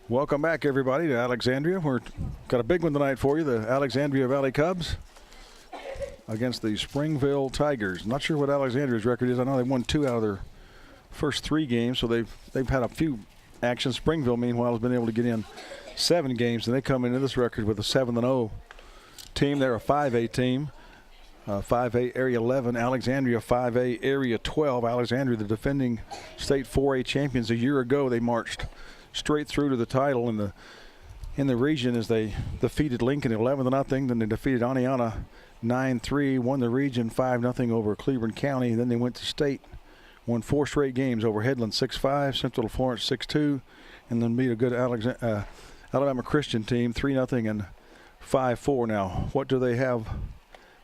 Welcome back, everybody, to Alexandria. We've got a big one tonight for you, the Alexandria Valley Cubs against the Springville Tigers. Not sure what Alexandria's record is. I know they won 2 out of their first 3 games, so they've had a few actions. Springville, meanwhile, has been able to get in 7 games, and they come into this record with a 7-0 team. They're a 5A team, 5A Area 11. Alexandria 5A Area 12. Alexandria, the defending state 4A champions. A year ago, they marched straight through to the title in the region as they defeated Lincoln 11-0. Then they defeated Aniana 9-3, won the region 5-0 over Cleveland County. Then they went to state, won 4 straight games over Headland 6-5, Central Florence 6-2, and then beat a good Alabama Christian team 3-0 and 5-4. Now, what do they have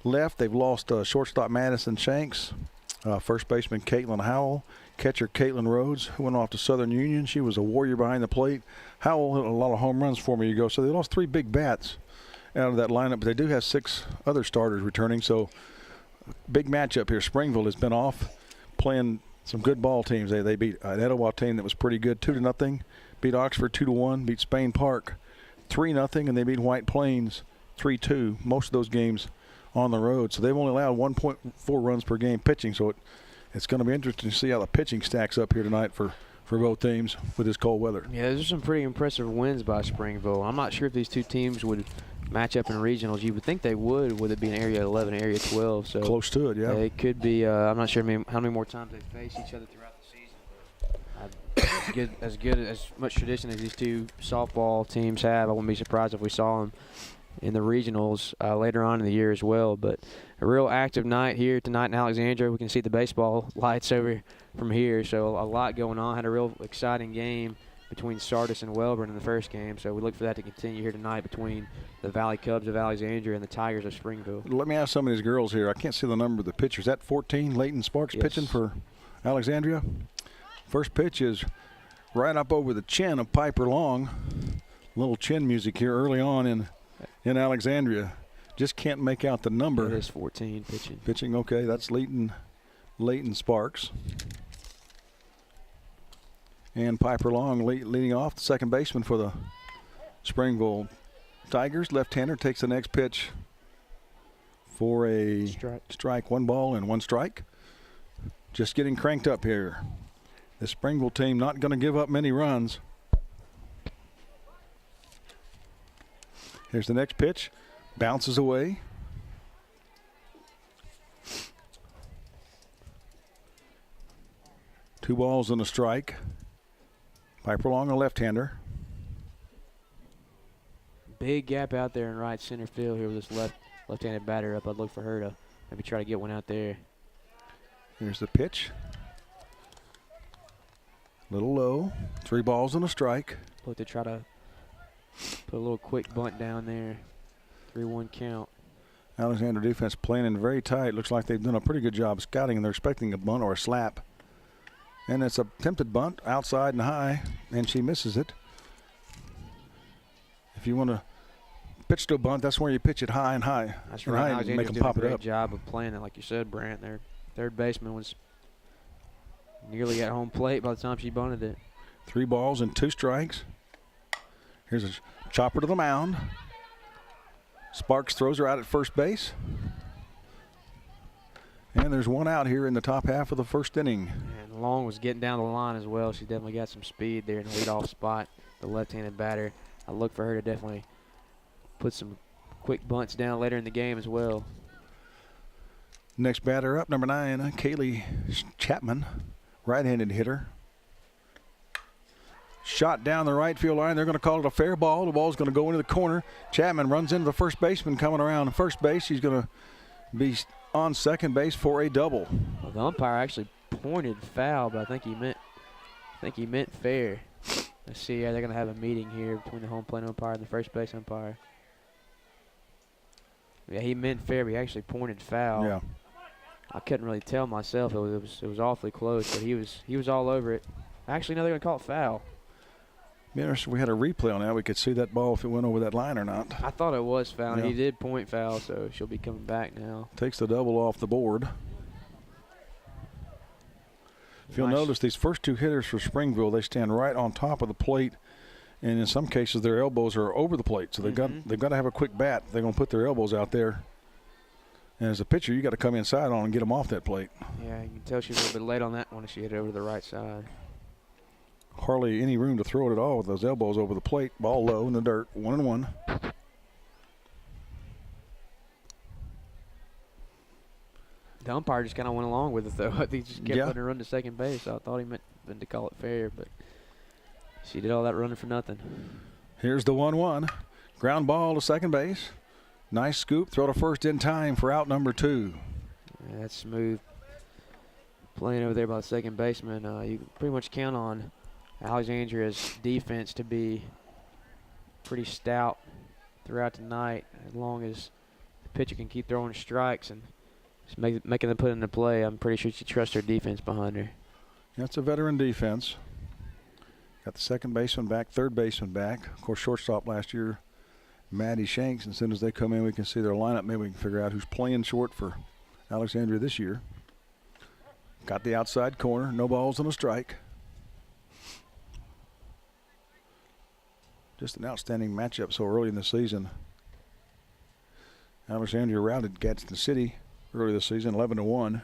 left? They've lost shortstop Madison Shanks, first baseman Caitlin Howell, catcher Caitlin Rhodes, who went off to Southern Union. She was a warrior behind the plate. Howell hit a lot of home runs for me ago, so they lost 3 big bats out of that lineup, but they do have 6 other starters returning, so big matchup here. Springville has been off playing some good ball teams. They beat an Etowah team that was pretty good 2-0, beat Oxford 2-1, beat Spain Park 3-0, and they beat White Plains 3-2. Most of those games on the road, so they've only allowed 1.4 runs per game pitching, so it's going to be interesting to see how the pitching stacks up here tonight for both teams with this cold weather. Yeah, those are some pretty impressive wins by Springville. I'm not sure if these two teams would match up in regionals. You would think they would it be an Area 11, Area 12. So close to it, yeah. It could be. I'm not sure how many more times they face each other throughout the season. But as much tradition as these two softball teams have, I wouldn't be surprised if we saw them in the regionals later on in the year as well. But a real active night here tonight in Alexandria. We can see the baseball lights over from here, so a lot going on. Had a real exciting game between Sardis and Welborn in the first game, so we look for that to continue here tonight between the Valley Cubs of Alexandria and the Tigers of Springville. Let me ask some of these girls here. I can't see the number of the pitchers. Is that 14, Leighton Sparks, yes, pitching for Alexandria? First pitch is right up over the chin of Piper Long. Little chin music here early on in Alexandria. Just can't make out the number. It is 14 pitching. Pitching, okay. That's Leighton Sparks. And Piper Long leading off, the second baseman for the Springville Tigers. Left-hander takes the next pitch for a strike. 1 ball and 1 strike. Just getting cranked up here. The Springville team not going to give up many runs. Here's the next pitch. Bounces away. Two balls and a strike. Piper Long, a left-hander. Big gap out there in right center field here with this left-handed batter up. I'd look for her to maybe try to get one out there. Here's the pitch. Little low. 3 balls and a strike. Look to try to put a little quick bunt down there. 3-1 count. Alexander defense playing in very tight. Looks like they've done a pretty good job scouting, and they're expecting a bunt or a slap. And it's a attempted bunt outside and high, and she misses it. If you want to pitch to a bunt, that's where you pitch it high and high. That's right. Alexander's make them pop it up. Great job of playing it, like you said, Brant. Their third baseman was nearly at home plate by the time she bunted it. 3 balls and 2 strikes. Here's a chopper to the mound. Sparks throws her out at first base. And there's 1 out here in the top half of the first inning. And Long was getting down the line as well. She definitely got some speed there in the leadoff spot, the left-handed batter. I look for her to definitely put some quick bunts down later in the game as well. Next batter up, number 9, Kaylee Chapman, right-handed hitter. Shot down the right field line. They're going to call it a fair ball. The ball's going to go into the corner. Chapman runs into the first baseman coming around first base. He's going to be on second base for a double. Well, the umpire actually pointed foul, but I think he meant fair. Let's see. Yeah, they're going to have a meeting here between the home plate umpire and the first base umpire. Yeah, he meant fair, but he actually pointed foul. Yeah. I couldn't really tell myself. It was awfully close, but he was all over it. Actually, no, they're going to call it foul. If we had a replay on that, we could see that ball if it went over that line or not. I thought it was foul, yeah. and he did point foul, so she'll be coming back now. Takes the double off the board. If you'll notice, these first 2 hitters for Springville, they stand right on top of the plate And in some cases, their elbows are over the plate, so they've got to have a quick bat. They're going to put their elbows out there. And as a pitcher, you got to come inside on and get them off that plate. Yeah, you can tell she was a little bit late on that one. She hit it over to the right side. Hardly any room to throw it at all with those elbows over the plate. Ball low in the dirt, 1-1. The umpire just kind of went along with it, though. He just kept letting her run to second base. I thought he meant to call it fair, but she did all that running for nothing. Here's the 1-1. Ground ball to second base. Nice scoop. Throw to first in time for out number 2. Yeah, that's smooth playing over there by the second baseman. You can pretty much count on Alexandria's defense to be pretty stout throughout the night, as long as the pitcher can keep throwing strikes and just making them put into play. I'm pretty sure she trusts her defense behind her. That's a veteran defense. Got the second baseman back, third baseman back. Of course, shortstop last year, Maddie Shanks. As soon as they come in, we can see their lineup. Maybe we can figure out who's playing short for Alexandria this year. Got the outside corner. No balls and a strike. Just an outstanding matchup so early in the season. Alexandria routed Gadsden City early this season, 11-1.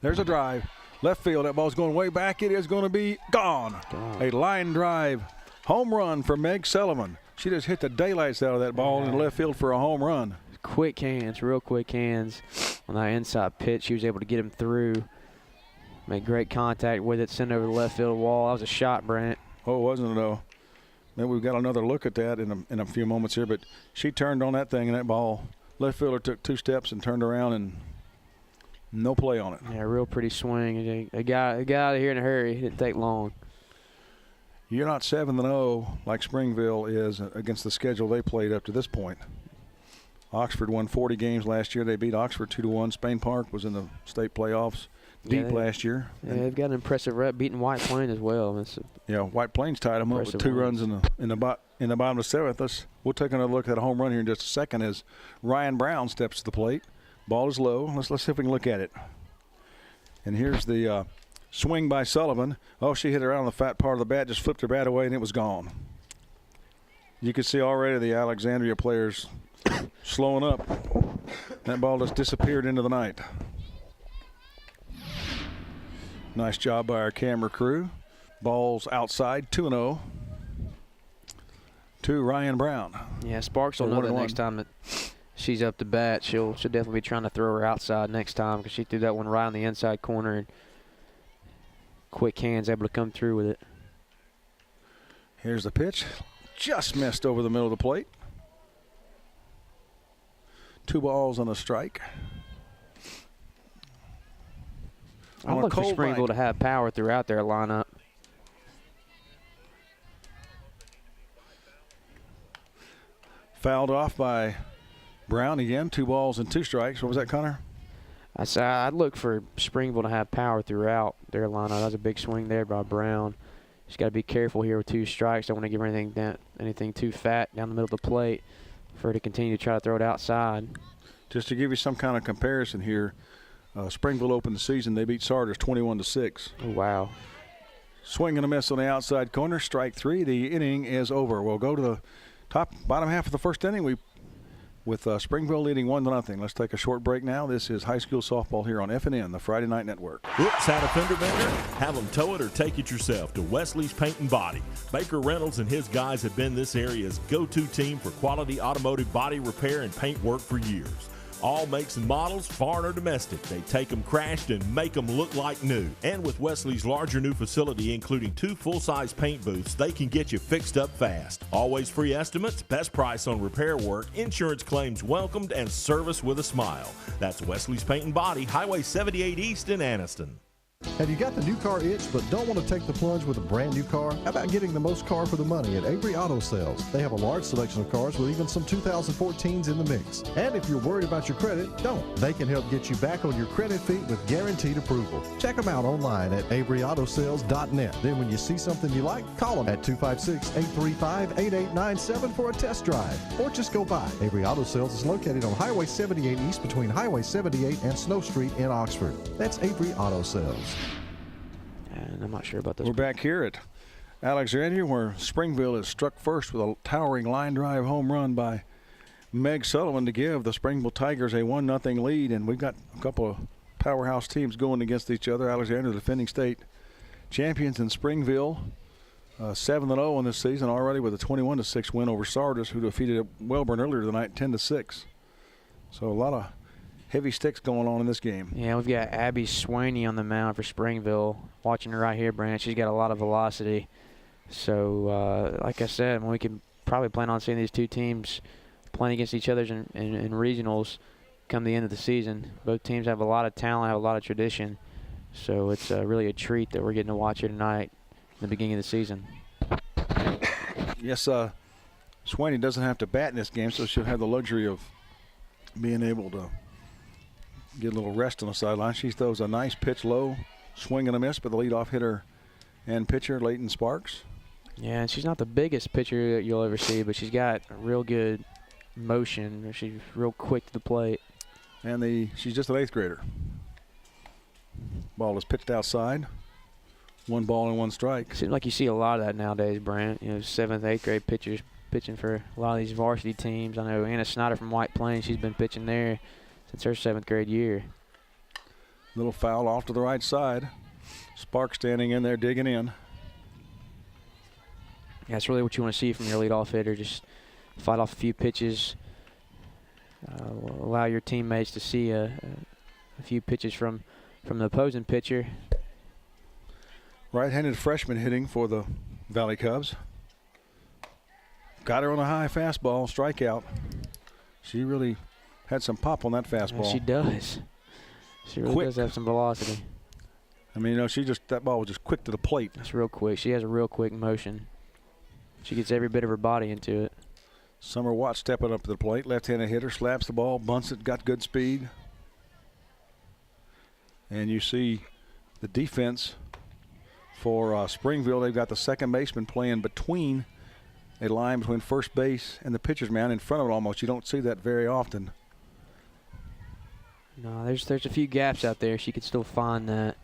There's a drive. Left field. That ball's going way back. It is going to be gone. A line drive. Home run for Meg Sullivan. She just hit the daylights out of that ball in left field for a home run. Quick hands, real quick hands on that inside pitch. She was able to get him through. Made great contact with it. Sent over the left field wall. That was a shot, Brent. Oh, wasn't it, though? Maybe we've got another look at that in a few moments here. But she turned on that thing, and that ball, left fielder took 2 steps and turned around, and no play on it. Yeah, real pretty swing. A guy out of here in a hurry. It didn't take long. You're not 7-0 like Springville is against the schedule they played up to this point. Oxford won 40 games last year. They beat Oxford 2-1. Spain Park was in the state playoffs deep last year. Yeah, they've got an impressive rep beating White Plains as well. White Plains tied them up with 2 runs in the bottom of the 7th. We'll take another look at a home run here in just a second as Ryan Brown steps to the plate. Ball is low. Let's see if we can look at it. And here's the swing by Sullivan. Oh, she hit it around the fat part of the bat, just flipped her bat away, and it was gone. You can see already the Alexandria players slowing up. That ball just disappeared into the night. Nice job by our camera crew. Ball's outside, 2-0 to Ryan Brown. Yeah, Sparks will know that next time that she's up to bat, she'll definitely be trying to throw her outside next time, because she threw that one right on the inside corner, and quick hands able to come through with it. Here's the pitch. Just missed over the middle of the plate. 2 balls and a strike. I look for Springville to have power throughout their lineup. Fouled off by Brown again. 2 balls and 2 strikes. What was that, Connor? I said I'd look for Springville to have power throughout their lineup. That was a big swing there by Brown. Just got to be careful here with 2 strikes. Don't want to give her anything too fat down the middle of the plate for her to continue to try to throw it outside. Just to give you some kind of comparison here, Springville opened the season. They beat Sardis 21-6. Oh, wow. Swing and a miss on the outside corner. Strike 3. The inning is over. We'll go to the bottom half of the first inning. With Springville leading 1-0. Let's take a short break now. This is high school softball here on FNN, the Friday Night Network. Oops, had a fender bender? Have them tow it or take it yourself to Wesley's Paint and Body. Baker Reynolds and his guys have been this area's go-to team for quality automotive body repair and paint work for years. All makes and models, foreign or domestic. They take them crashed and make them look like new. And with Wesley's larger new facility, including 2 full-size paint booths, they can get you fixed up fast. Always free estimates, best price on repair work, insurance claims welcomed, and service with a smile. That's Wesley's Paint and Body, Highway 78 East in Anniston. Have you got the new car itch but don't want to take the plunge with a brand new car? How about getting the most car for the money at Avery Auto Sales? They have a large selection of cars with even some 2014s in the mix. And if you're worried about your credit, don't. They can help get you back on your credit feet with guaranteed approval. Check them out online at AveryAutoSales.net. Then when you see something you like, call them at 256-835-8897 for a test drive. Or just go by. Avery Auto Sales is located on Highway 78 East between Highway 78 and Snow Street in Oxford. That's Avery Auto Sales. And I'm not sure about this. We're back here at Alexandria, where Springville is struck first with a towering line drive home run by Meg Sullivan to give the Springville Tigers a 1-0 lead. And we've got a couple of powerhouse teams going against each other. Alexandria, the defending state champions, in Springville, 7-0 in this season already with a 21-6 win over Sardis, who defeated Welborn earlier tonight 10-6. So a lot of heavy sticks going on in this game. Yeah, we've got Abby Swaney on the mound for Springville. Watching her right here, Brant. She's got a lot of velocity. So, like I said, we can probably plan on seeing these two teams playing against each other in regionals come the end of the season. Both teams have a lot of talent, have a lot of tradition. So it's really a treat that we're getting to watch here tonight in the beginning of the season. Yes, Swaney doesn't have to bat in this game, so she'll have the luxury of being able to get a little rest on the sideline. She throws a nice pitch low, swing and a miss, but the leadoff hitter and pitcher, Leighton Sparks. Yeah, and she's not the biggest pitcher that you'll ever see, but she's got a real good motion. She's real quick to the plate. And she's just an 8th grader. Ball is pitched outside. 1 ball and 1 strike. Seems like you see a lot of that nowadays, Brant. 7th, 8th grade pitchers pitching for a lot of these varsity teams. I know Anna Snyder from White Plains, she's been pitching there since her 7th grade year. Little foul off to the right side. Sparks standing in there digging in. That's really what you want to see from your leadoff hitter. Just fight off a few pitches. Allow your teammates to see a few pitches from the opposing pitcher. Right-handed freshman hitting for the Valley Cubs. Got her on a high fastball, strikeout. She really had some pop on that fastball. Yeah, she does. She really does have some velocity. I mean, that ball was just quick to the plate. It's real quick. She has a real quick motion. She gets every bit of her body into it. Summer Watt stepping up to the plate. Left-handed hitter, slaps the ball, bunts it, got good speed. And you see the defense for Springville. They've got the second baseman playing between a line between first base and the pitcher's mound, in front of it almost. You don't see that very often. No, there's a few gaps out there. She could still find that.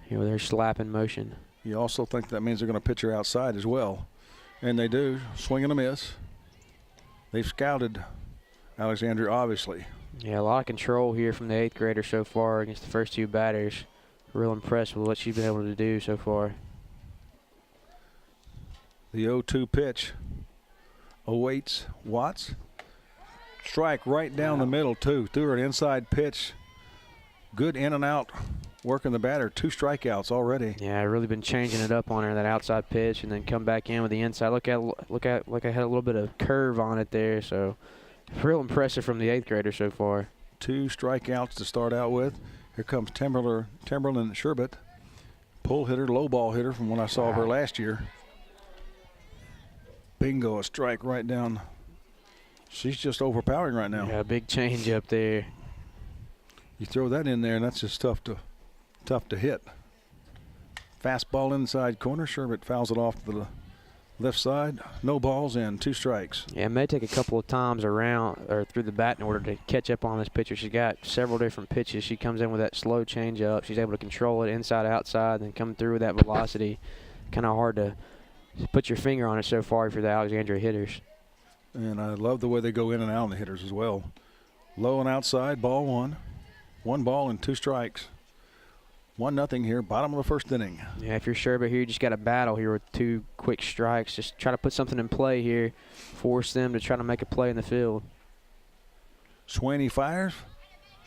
Their slapping motion. You also think that means they're going to pitch her outside as well. And they do. Swing and a miss. They've scouted Alexandria, obviously. Yeah, a lot of control here from the 8th grader so far against the first 2 batters. Real impressed with what she's been able to do so far. The 0-2 pitch awaits Watts. Strike right down the middle, too. Threw her an inside pitch. Good in and out. Working the batter, 2 strikeouts already. Yeah, really been changing it up on her, that outside pitch, and then come back in with the inside. Look at like I had a little bit of curve on it there. So real impressive from the 8th grader so far. 2 strikeouts to start out with. Here comes Timberland Sherbet, pull hitter, low ball hitter from when I saw her last year. Bingo, a strike right down. She's just overpowering right now. Yeah, big change up there. You throw that in there, and that's just tough to hit. Fastball inside corner. Sherbet fouls it off to the left side. No balls and 2 strikes. Yeah, it may take a couple of times around or through the bat in order to catch up on this pitcher. She's got several different pitches. She comes in with that slow change up. She's able to control it inside, outside, and come through with that velocity. Kind of hard to put your finger on it so far for the Alexandria hitters. And I love the way they go in and out on the hitters as well. Low and outside, ball 1. 1 ball and 2 strikes. 1-0 here, bottom of the 1st inning. Yeah, if you're Sherbet here, you just got to battle here with 2 quick strikes. Just try to put something in play here. Force them to try to make a play in the field. Swaney fires.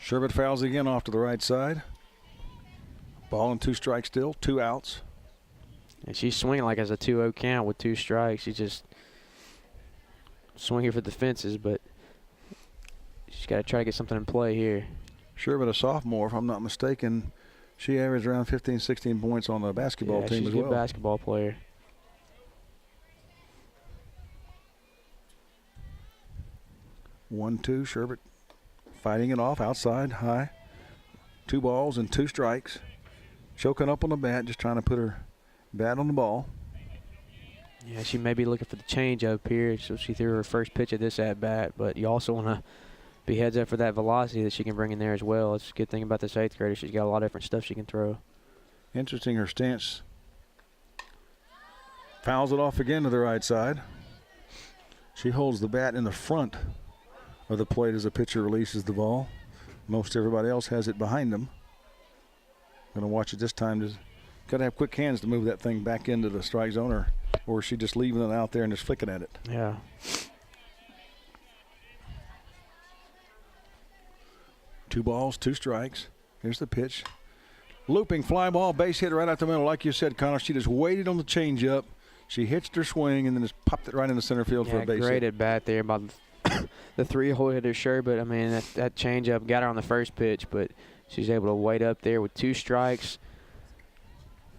Sherbet fouls again off to the right side. Ball and 2 strikes still, 2 outs. And she's swinging like as a 2-0 count with 2 strikes. She's just swinging for the fences, but she's got to try to get something in play here. Sherbet, a sophomore, if I'm not mistaken. She averaged around 15, 16 points on the basketball team as well. She's a good basketball player. 1-2, Sherbet fighting it off outside, high. 2 balls and 2 strikes. Choking up on the bat, just trying to put her bat on the ball. Yeah, she may be looking for the change up here, so she threw her first pitch of this at bat, but you also want to be heads up for that velocity that she can bring in there as well. It's a good thing about this 8th grader. She's got a lot of different stuff she can throw. Interesting, her stance Fouls it off again to the right side. She holds the bat in the front of the plate as the pitcher releases the ball. Most everybody else has it behind them. Going to watch it this time. Just got to have quick hands to move that thing back into the strike zone, or is she just leaving it out there and just flicking at it? Yeah. Two balls, two strikes. Here's the pitch. Looping fly ball, base hit right out the middle. Like you said, Connor, she just waited on the changeup. She hitched her swing and then just popped it right in the center field for a base hit. Great at bat there by the 3-hole hitter, sure, but I mean that changeup got her on the first pitch, but she's able to wait up there with 2 strikes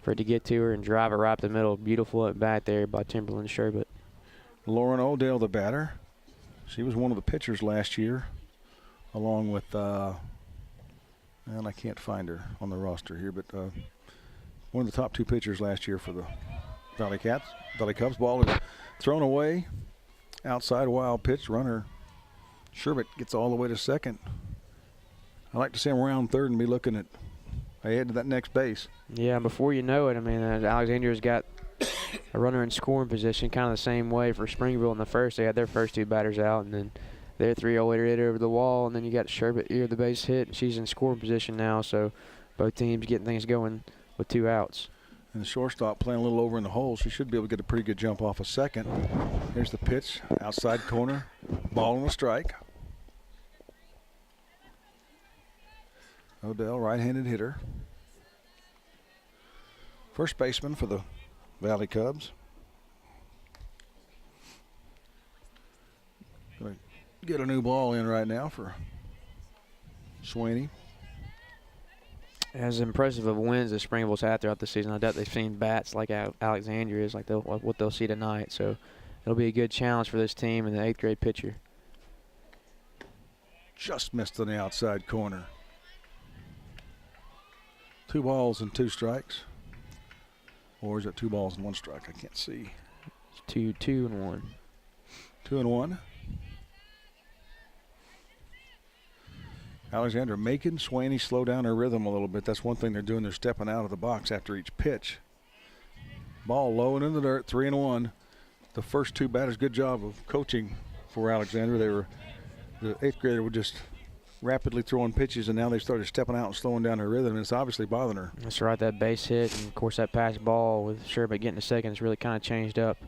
for it to get to her and drive her right up the middle. Beautiful at bat there by Timberland Sherbet. Lauren Odell, the batter. She was one of the pitchers last year, along with, and I can't find her on the roster here, but one of the top 2 pitchers last year for the Valley Cubs. Ball is thrown away. Outside wild pitch. Runner Sherbet gets all the way to second. I like to see him around third and be looking at ahead to that next base. Yeah, before you know it, I mean, Alexandria's got a runner in scoring position, kind of the same way for Springville in the first. They had their first 2 batters out, and then their 3-0 hitter hit over the wall, and then you got Sherbet here, the base hit, and she's in scoring position now, so both teams getting things going with 2 outs. And the shortstop playing a little over in the hole. She should be able to get a pretty good jump off a second. Here's the pitch, outside corner, ball and a strike. Odell, right-handed hitter. First baseman for the Valley Cubs. Gonna get a new ball in right now for Sweeney. As impressive of wins as Springville's had throughout the season, I doubt they've seen bats like Alexandria is, like what they'll see tonight. So it'll be a good challenge for this team and the 8th grade pitcher. Just missed on the outside corner. 2 balls and 2 strikes. Or is it 2 balls and 1 strike? I can't see. It's 2-2-1. 2-1. Alexandra making Swaney slow down her rhythm a little bit. That's one thing they're doing. They're stepping out of the box after each pitch. Ball low and in the dirt, 3-1. The first 2 batters, good job of coaching for Alexandra. The 8th grader were just rapidly throwing pitches, and now they started stepping out and slowing down her rhythm, and it's obviously bothering her. That's right, that base hit, and of course that pass ball with Sherbet getting to second has really kind of changed up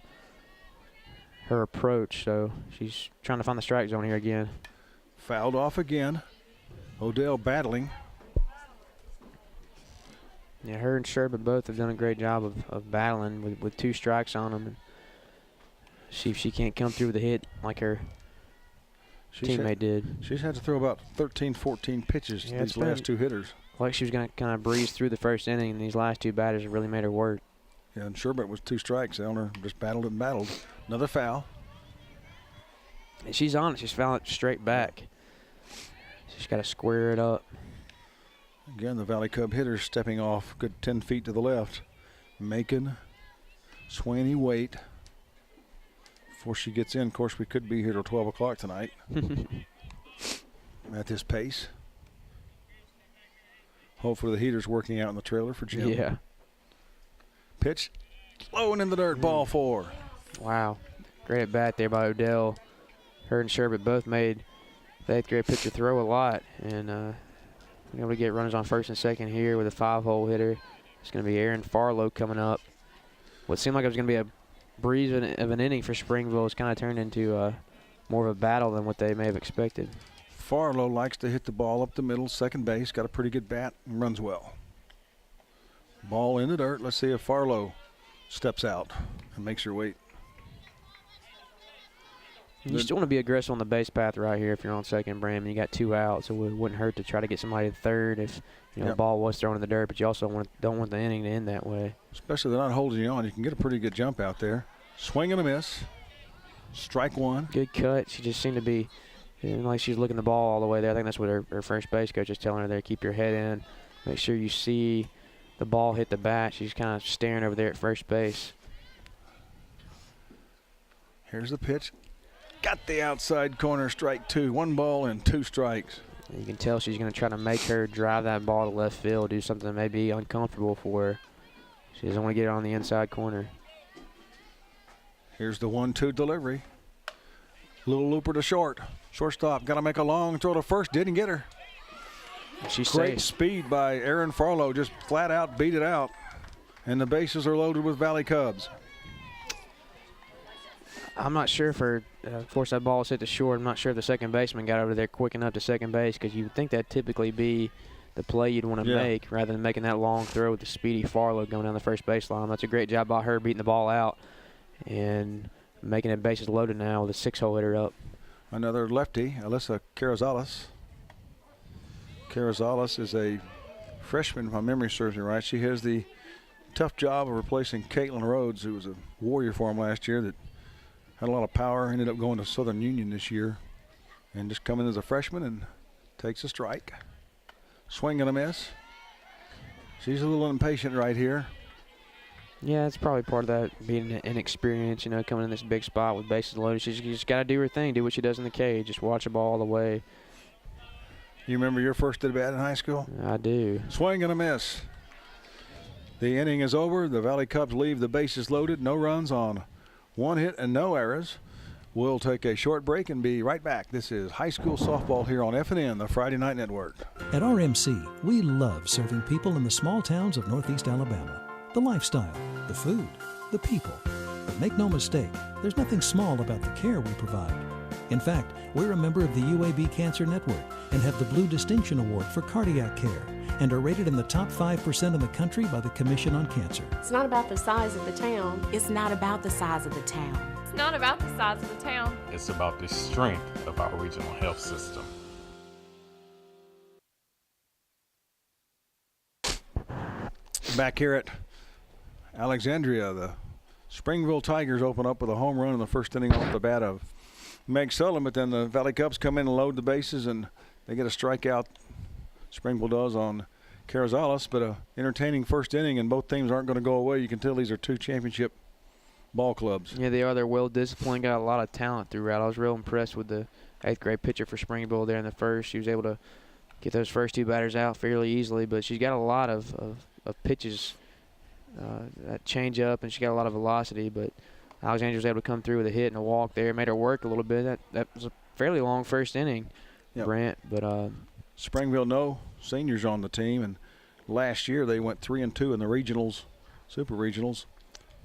her approach. So she's trying to find the strike zone here again. Fouled off again. Odell battling. Yeah, her and Sherbet both have done a great job of battling with 2 strikes on them. And see if she can't come through with a hit like her teammate did. She's had to throw about 13, 14 pitches to these last 2 hitters. Like she was going to kind of breeze through the first inning, and these last 2 batters have really made her work. Yeah, and Sherbet was 2 strikes. Elner just battled and battled. Another foul. And she's on it. She's fouling it straight back. She's got to square it up. Again, the Valley Cub hitters stepping off good 10 feet to the left. Making Swaney wait before she gets in. Of course, we could be here till 12 o'clock tonight at this pace. Hopefully the heater's working out in the trailer for Jim. Yeah. Pitch low and in the dirt, ball 4. Wow. Great at bat there by Odell. Her and Sherbet both made the 8th grade pitcher throw a lot, and able to get runners on first and second here with a 5-hole hitter. It's going to be Aaron Farlow coming up. What seemed like it was going to be a breeze of an inning for Springville has kind of turned into more of a battle than what they may have expected. Farlow likes to hit the ball up the middle, second base, got a pretty good bat and runs well. Ball in the dirt. Let's see if Farlow steps out and makes her wait. You still want to be aggressive on the base path right here if you're on second, Bram. You got 2 outs, so it wouldn't hurt to try to get somebody to third if the ball was thrown in the dirt, but you also don't want the inning to end that way. Especially they're not holding you on. You can get a pretty good jump out there. Swing and a miss. Strike 1. Good cut. She just seemed to be like she's looking the ball all the way there. I think that's what her first base coach is telling her there. Keep your head in. Make sure you see the ball hit the bat. She's kind of staring over there at first base. Here's the pitch. Got the outside corner, strike 2. 1 ball and 2 strikes. You can tell she's going to try to make her drive that ball to left field, do something that may be uncomfortable for her. She doesn't want to get it on the inside corner. Here's the 1-2 delivery. Little looper to short. Shortstop got to make a long throw to first. Didn't get her. She's Great safe. speed by Aaron Farlow. Just flat out beat it out. And the bases are loaded with Valley Cubs. I'm not sure for, of course, that ball was hit to short. I'm not sure if the second baseman got over there quick enough to second base, because you would think that'd typically be the play you'd want to make rather than making that long throw with the speedy Farlow going down the first baseline. That's a great job by her beating the ball out and making it bases loaded now with a 6-hole hitter up. Another lefty, Alyssa Carrizales. Carrizales is a freshman, if my memory serves me right. She has the tough job of replacing Caitlin Rhodes, who was a warrior for him last year that had a lot of power, ended up going to Southern Union this year, and just coming as a freshman and takes a strike. Swing and a miss. She's a little impatient right here. Yeah, it's probably part of that being inexperienced, you know, coming in this big spot with bases loaded. She's just got to do her thing, do what she does in the cage, just watch the ball all the way. You remember your first at bat in high school? I do. Swing and a miss. The inning is over. The Valley Cubs leave the bases loaded. No runs on one hit and no errors. We'll take a short break and be right back. This is high school softball here on F&N, the Friday Night Network. At RMC, we love serving people in the small towns of Northeast Alabama. The lifestyle, the food, the people. But make no mistake, there's nothing small about the care we provide. In fact, we're a member of the UAB Cancer Network and have the Blue Distinction Award for cardiac care and are rated in the top 5% in the country by the Commission on Cancer. It's not about the size of the town. It's not about the size of the town. It's not about the size of the town. It's about the strength of our regional health system. Back here at Alexandria, the Springville Tigers open up with a home run in the first inning off the bat of Meg Sullivan, but then the Valley Cubs come in and load the bases, and they get a strikeout. Springville does on Carrizales, but a entertaining first inning, and both teams aren't going to go away. You can tell these are two championship ball clubs. Yeah, they are. They're well disciplined, got a lot of talent throughout. I was real impressed with the 8th grade pitcher for Springville there in the first. She was able to get those first two batters out fairly easily, but she's got a lot of pitches that change up, and she got a lot of velocity, but Alexandria was able to come through with a hit and a walk there. Made her work a little bit. That was a fairly long first inning, Brant, but Springville, no seniors on the team, and last year they went 3-2 in the regionals, super regionals.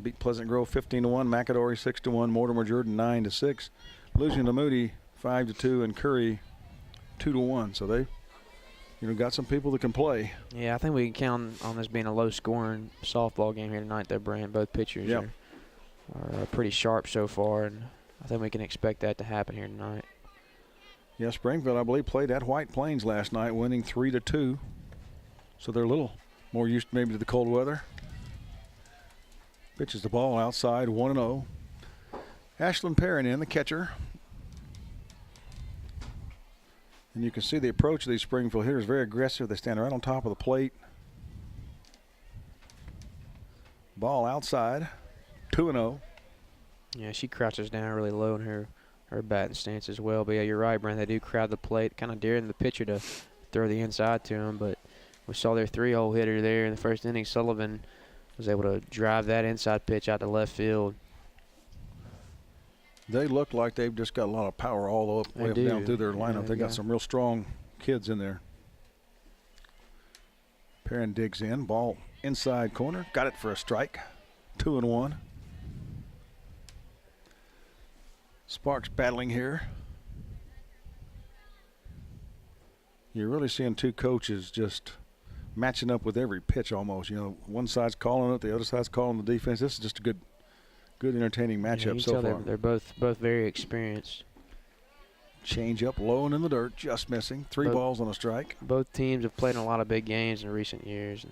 Beat Pleasant Grove 15-1, McAdory 6-1, Mortimer Jordan 9-6, losing to Moody 5-2, and Curry 2-1. So they, got some people that can play. Yeah, I think we can count on this being a low-scoring softball game here tonight, though, Brant. Both pitchers are pretty sharp so far, and I think we can expect that to happen here tonight. Yeah, Springville, I believe, played at White Plains last night, winning 3-2. So they're a little more used maybe to the cold weather. Pitches the ball outside, 1-0. Ashlyn Perrin in, the catcher. And you can see the approach of these Springville hitters, very aggressive. They stand right on top of the plate. Ball outside, 2-0. Yeah, she crouches down really low in her batting stance as well. But, yeah, you're right, Brent. They do crowd the plate, kind of daring the pitcher to throw the inside to him. But we saw their 3-hole hitter there in the first inning. Sullivan was able to drive that inside pitch out to left field. They look like they've just got a lot of power all the way up down through their lineup. Yeah, they got some real strong kids in there. Perrin digs in, ball inside corner, got it for a strike, 2-1. Sparks battling here. You're really seeing two coaches just matching up with every pitch almost. One side's calling it, the other side's calling the defense. This is just a good entertaining matchup so far. They're both very experienced. Change up low and in the dirt, just missing. Three balls on a strike. Both teams have played in a lot of big games in recent years,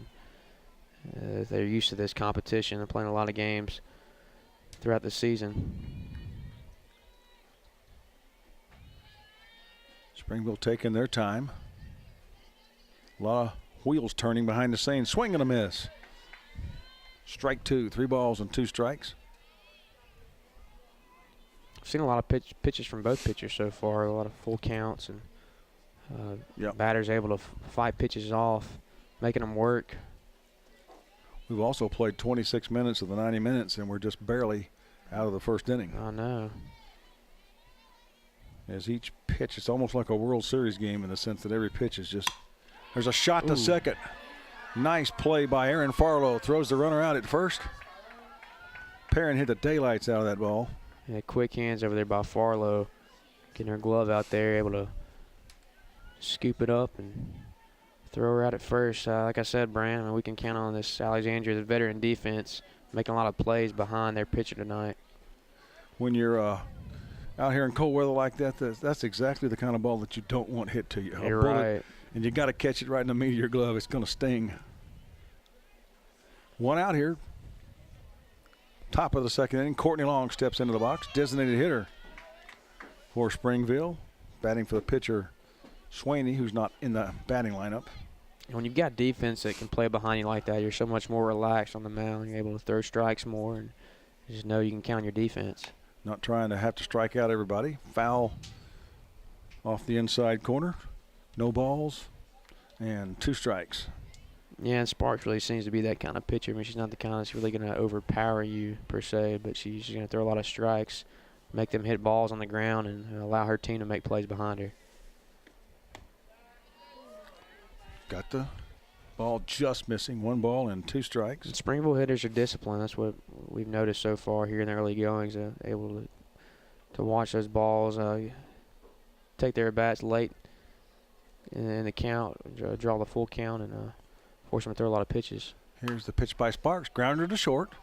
and they're used to this competition. They're playing a lot of games throughout the season. Springville taking their time. A lot of wheels turning behind the scenes. Swing and a miss. Strike two. 3 balls and 2 strikes. I've seen a lot of pitches from both pitchers so far, a lot of full counts, and batters able to fight pitches off, making them work. We've also played 26 minutes of the 90 minutes, and we're just barely out of the first inning. I know. As each pitch, it's almost like a World Series game in the sense that every pitch is just, there's a shot to second. Nice play by Aaron Farlow. Throws the runner out at first. Perrin hit the daylights out of that ball. Yeah, quick hands over there by Farlow. Getting her glove out there, able to scoop it up and throw her out at first. Like I said, Brand, I mean, we can count on this Alexandria, the veteran defense, making a lot of plays behind their pitcher tonight. When you're out here in cold weather like that, that's exactly the kind of ball that you don't want hit to you. You're right. And you got to catch it right in the meat of your glove. It's going to sting. One out here. Top of the second inning. Courtney Long steps into the box. Designated hitter for Springville. Batting for the pitcher, Swaney, who's not in the batting lineup. And when you've got defense that can play behind you like that, you're so much more relaxed on the mound. You're able to throw strikes more, and you just know you can count on your defense. Not trying to have to strike out everybody. Foul off the inside corner. No balls and 2 strikes. Yeah, and Sparks really seems to be that kind of pitcher. I mean, she's not the kind that's really going to overpower you per se, but she's going to throw a lot of strikes, make them hit balls on the ground, and allow her team to make plays behind her. Got the ball just missing. 1 ball and 2 strikes. And Springville hitters are disciplined. That's what we've noticed so far here in the early goings. Able to watch those balls, take their bats late in the count, draw the full count, and force them to throw a lot of pitches. Here's the pitch by Sparks. Grounder to short.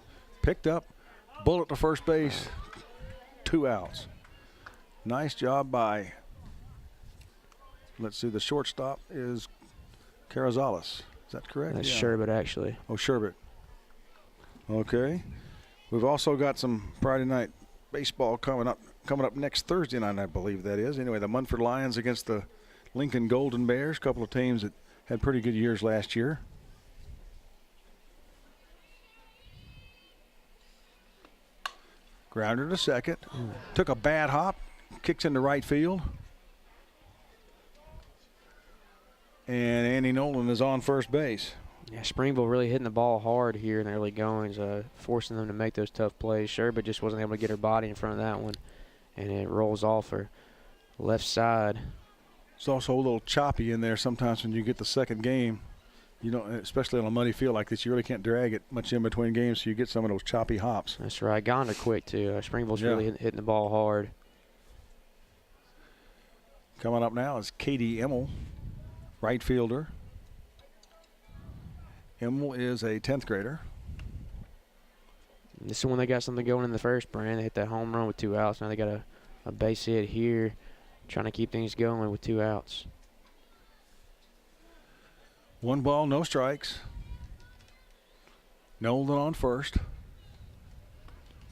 Picked up. Bullet to first base. 2 outs. Nice job by, let's see, the shortstop is Carrizales. Is that correct? That's Sherbert, actually. Oh, Sherbert. Okay. We've also got some Friday night baseball coming up next Thursday night, I believe that is. Anyway, the Munford Lions against the Lincoln Golden Bears, a couple of teams that had pretty good years last year. Grounder to second. Took a bad hop. Kicks into right field. And Andy Nolan is on first base. Yeah, Springville really hitting the ball hard here in the early goings, forcing them to make those tough plays. Sherbert just wasn't able to get her body in front of that one, and it rolls off her left side. It's also a little choppy in there sometimes when you get the second game. You don't, especially on a muddy field like this, you really can't drag it much in between games, so you get some of those choppy hops. That's right. Got her quick, too. Springville's really hitting the ball hard. Coming up now is Katie Emmel, right fielder. Emmel is a 10th grader. This is when they got something going in the first, Brand. They hit that home run with 2 outs. Now they got a base hit here, trying to keep things going with 2 outs. 1 ball, no strikes. Nolan on first.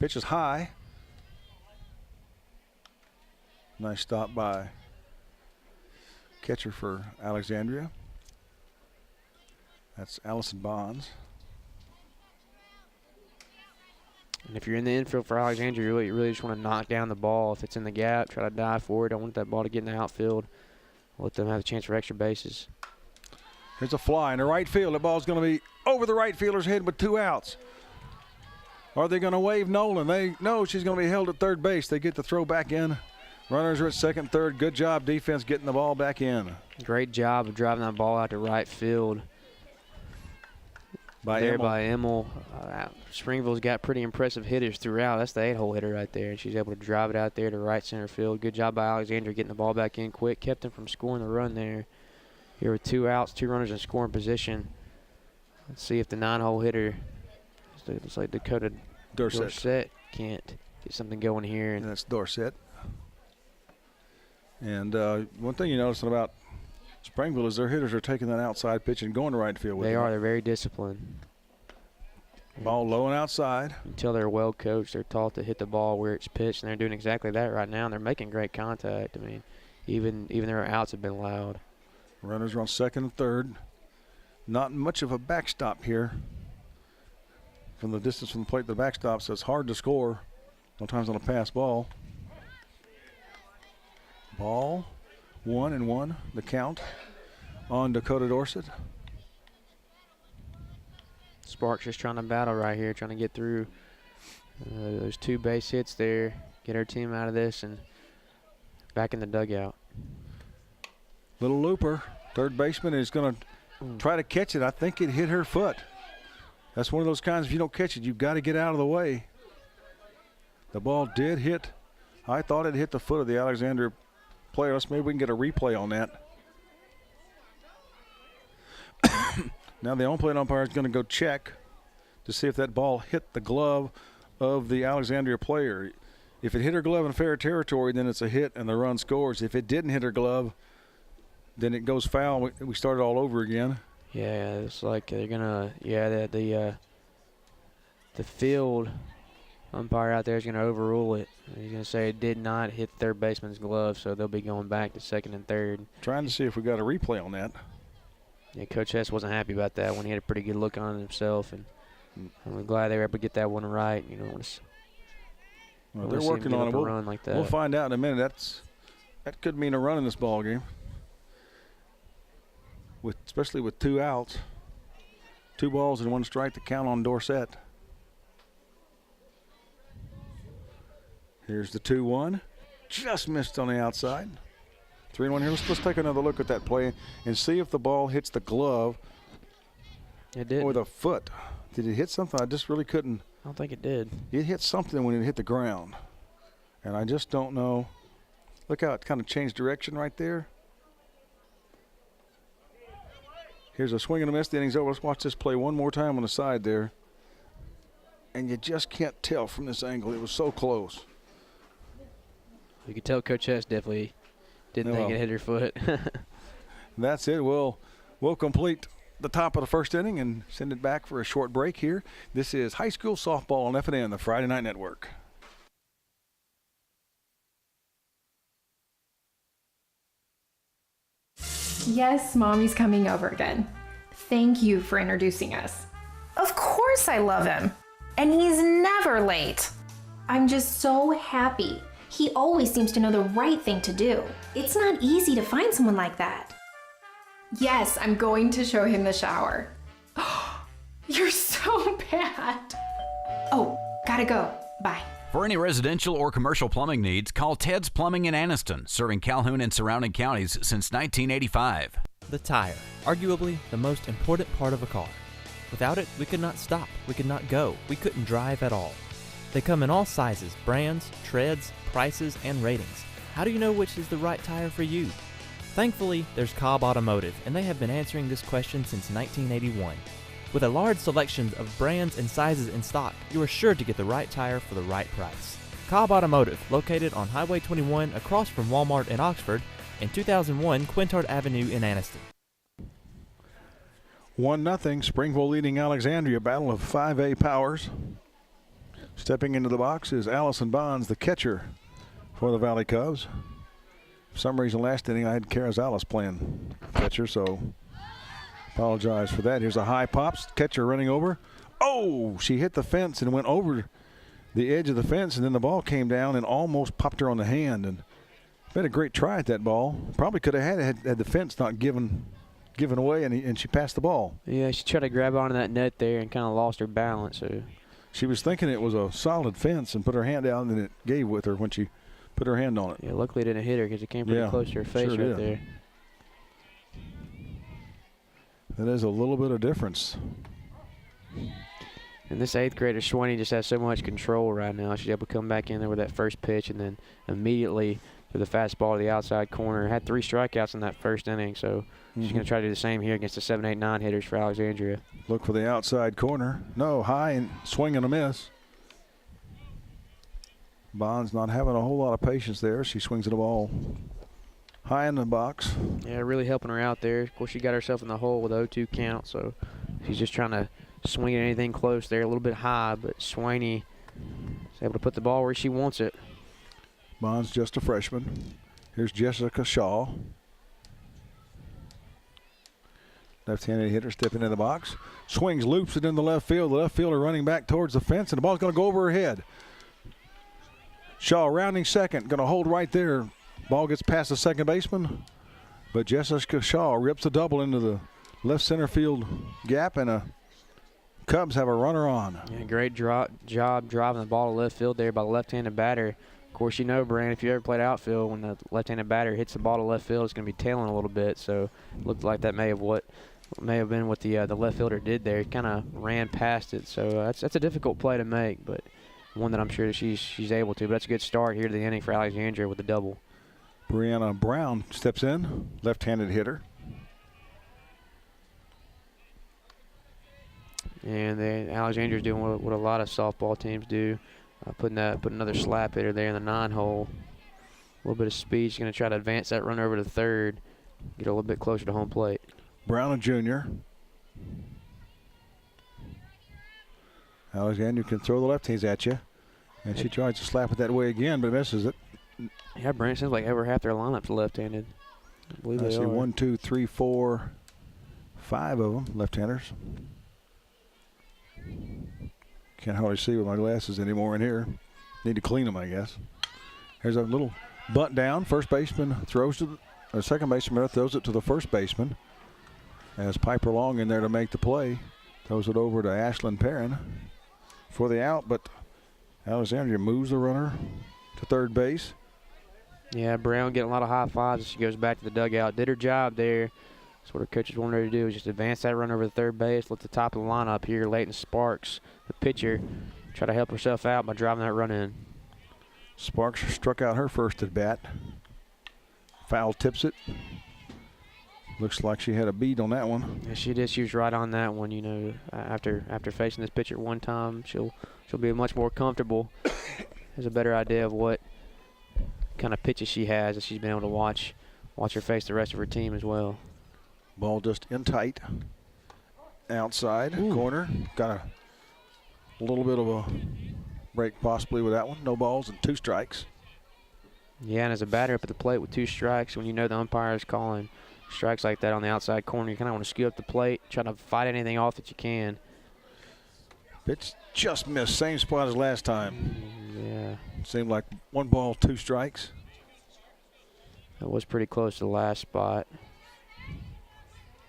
Pitch is high. Nice stop by catcher for Alexandria. That's Allison Bonds. And if you're in the infield for Alexandria, you really just want to knock down the ball. If it's in the gap, try to dive for it. Don't want that ball to get in the outfield. Let them have a chance for extra bases. Here's a fly in the right field. The ball's going to be over the right fielder's head with 2 outs. Are they going to wave Nolan? No, she's going to be held at third base. They get the throw back in. Runners are at second, third. Good job, defense, getting the ball back in. Great job of driving that ball out to right field. By Emmel. Springville's got pretty impressive hitters throughout. That's the 8-hole hitter right there. And she's able to drive it out there to right center field. Good job by Alexandria getting the ball back in quick. Kept them from scoring the run there. Here with 2 outs, 2 runners in scoring position. Let's see if the 9-hole hitter, looks like Dakota Dorsett, can't get something going here. And that's Dorsett. And one thing you notice about Springville is their hitters are taking that outside pitch and going to right field with They them. are. They're very disciplined. Ball low and outside. Until they're well coached, they're taught to hit the ball where it's pitched, and they're doing exactly that right now. And they're making great contact. I mean, even their outs have been loud. Runners are on second and third. Not much of a backstop here. From the distance from the plate to the backstop, so it's hard to score. Sometimes on a pass ball. Ball, 1-1, the count on Dakota Dorsett. Sparks just trying to battle right here, trying to get through Those 2 base hits there get our team out of this and back in the dugout. Little looper. Third baseman is going to try to catch it. I think it hit her foot. That's one of those kinds, if you don't catch it, you've got to get out of the way. The ball did hit. I thought it hit the foot of the Alexandria player. Maybe we can get a replay on that. Now the on-plate umpire is going to go check to see if that ball hit the glove of the Alexandria player. If it hit her glove in fair territory, then it's a hit and the run scores. If it didn't hit her glove, then it goes foul. We start it all over again. Yeah, it's like they're gonna. Yeah, the field umpire out there is gonna overrule it. He's gonna say it did not hit third baseman's glove, so they'll be going back to second and third. Trying to see if we got a replay on that. Yeah, Coach Hess wasn't happy about that when he had a pretty good look on it himself, and I'm glad they were able to get that one right. You know, they're working on it. Run like that. We'll find out in a minute. That could mean a run in this ball game. Especially with 2 outs, 2 balls and 1 strike to count on Dorsett. Here's the 2-1. Just missed on the outside. 3-1 here. Let's take another look at that play and see if the ball hits the glove or the foot. Did it hit something? I just really couldn't. I don't think it did. It hit something when it hit the ground, and I just don't know. Look how it kind of changed direction right there. Here's a swing and a miss. The inning's over. Let's watch this play one more time on the side there. And you just can't tell from this angle. It was so close. You could tell Coach Hess definitely didn't think it hit her foot. That's it. We'll complete the top of the first inning and send it back for a short break here. This is high school softball on FNN, the Friday Night Network. Yes, Mommy's coming over again. Thank you for introducing us. Of course I love him. And he's never late. I'm just so happy. He always seems to know the right thing to do. It's not easy to find someone like that. Yes, I'm going to show him the shower. You're so bad. Oh, gotta go. Bye. For any residential or commercial plumbing needs, call Ted's Plumbing in Anniston, serving Calhoun and surrounding counties since 1985. The tire, arguably the most important part of a car. Without it, we could not stop, we could not go, we couldn't drive at all. They come in all sizes, brands, treads, prices, and ratings. How do you know which is the right tire for you? Thankfully, there's Cobb Automotive, and they have been answering this question since 1981. With a large selection of brands and sizes in stock, you are sure to get the right tire for the right price. Cobb Automotive, located on Highway 21 across from Walmart in Oxford, and 2001 Quintard Avenue in Anniston. 1-0, Springville leading Alexandria, battle of 5A powers. Stepping into the box is Allison Bonds, the catcher for the Valley Cubs. For some reason last inning I had Carazales playing catcher, so apologize for that. Here's a high pops, catcher running over. Oh, she hit the fence and went over the edge of the fence, and then the ball came down and almost popped her on the hand. And made a great try at that ball. Probably could have had it had the fence not given away, and she passed the ball. Yeah, she tried to grab onto that net there and kind of lost her balance. So she was thinking it was a solid fence and put her hand down, and it gave with her when she put her hand on it. Yeah, luckily it didn't hit her because it came pretty close to her face right there. That is a little bit of difference. And this 8th grader, Swaney, just has so much control right now. She's able to come back in there with that first pitch and then immediately with the fastball to the outside corner. Had 3 strikeouts in that first inning, so she's going to try to do the same here against the 7, 8, 9 hitters for Alexandria. Look for the outside corner. No, high and swing and a miss. Bonds not having a whole lot of patience there. She swings at the ball high in the box. Yeah, really helping her out there. Of course, she got herself in the hole with 0-2 count, so she's just trying to swing at anything close there, a little bit high, but Swaney is able to put the ball where she wants it. Bonds just a freshman. Here's Jessica Shaw. Left-handed hitter stepping in the box. Swings, loops it in the left field. The left fielder running back towards the fence, and the ball's going to go over her head. Shaw rounding second, going to hold right there. Ball gets past the second baseman, but Jessica Shaw rips a double into the left center field gap, and a Cubs have a runner on. Yeah, great job driving the ball to left field there by the left-handed batter. Of course, you know, Brand, if you ever played outfield, when the left-handed batter hits the ball to left field, it's going to be tailing a little bit. So it looked like that may have been what the left fielder did there. He kind of ran past it. So that's a difficult play to make, but one that I'm sure that she's able to. But that's a good start here to the inning for Alexandria with a double. Brianna Brown steps in, left-handed hitter. And then Alexandria's doing what a lot of softball teams do, put another slap hitter there in the 9-hole. A little bit of speed. She's going to try to advance that run over to third, get a little bit closer to home plate. Brown, a junior. Alexandria can throw the lefties at you, and she tries to slap it that way again, but misses it. Yeah, Brent, seems like over half their lineup's left-handed. I believe I they see are. 1, 2, 3, 4, 5 of them left-handers. Can't hardly see with my glasses anymore in here. Need to clean them, I guess. Here's a little bunt down. First baseman throws to the second baseman throws it to the first baseman. As Piper Long in there to make the play. Throws it over to Ashlyn Perrin for the out, but Alexandria moves the runner to third base. Yeah, Brown getting a lot of high fives as she goes back to the dugout. Did her job there. That's what her coaches wanted her to do, is just advance that run over the third base. Let the top of the lineup here, Leighton Sparks, the pitcher, try to help herself out by driving that run in. Sparks struck out her first at bat. Foul tips it. Looks like she had a beat on that one. Yeah, she did. She was right on that one. You know, after facing this pitcher one time, she'll be much more comfortable. Has a better idea of what kind of pitches she has, as she's been able to watch her face the rest of her team as well. Ball just in tight. Outside corner. Got a little bit of a break possibly with that one. No balls and 2 strikes. Yeah, and as a batter up at the plate with 2 strikes, when you know the umpire is calling strikes like that on the outside corner, you kind of want to scoot up the plate, try to fight anything off that you can. Pitch just missed. Same spot as last time. Yeah. Seemed like 1 ball, 2 strikes. That was pretty close to the last spot.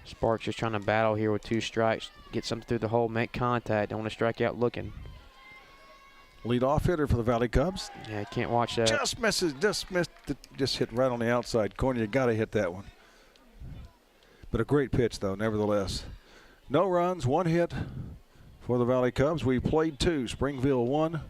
Sparks just trying to battle here with 2 strikes. Get something through the hole, make contact. Don't want to strike out looking. Lead-off hitter for the Valley Cubs. Yeah, can't watch that. Just misses. Just missed it. Just hit right on the outside corner. You got to hit that one. But a great pitch, though, nevertheless. No runs, 1 hit for the Valley Cubs. We played 2. Springville 1,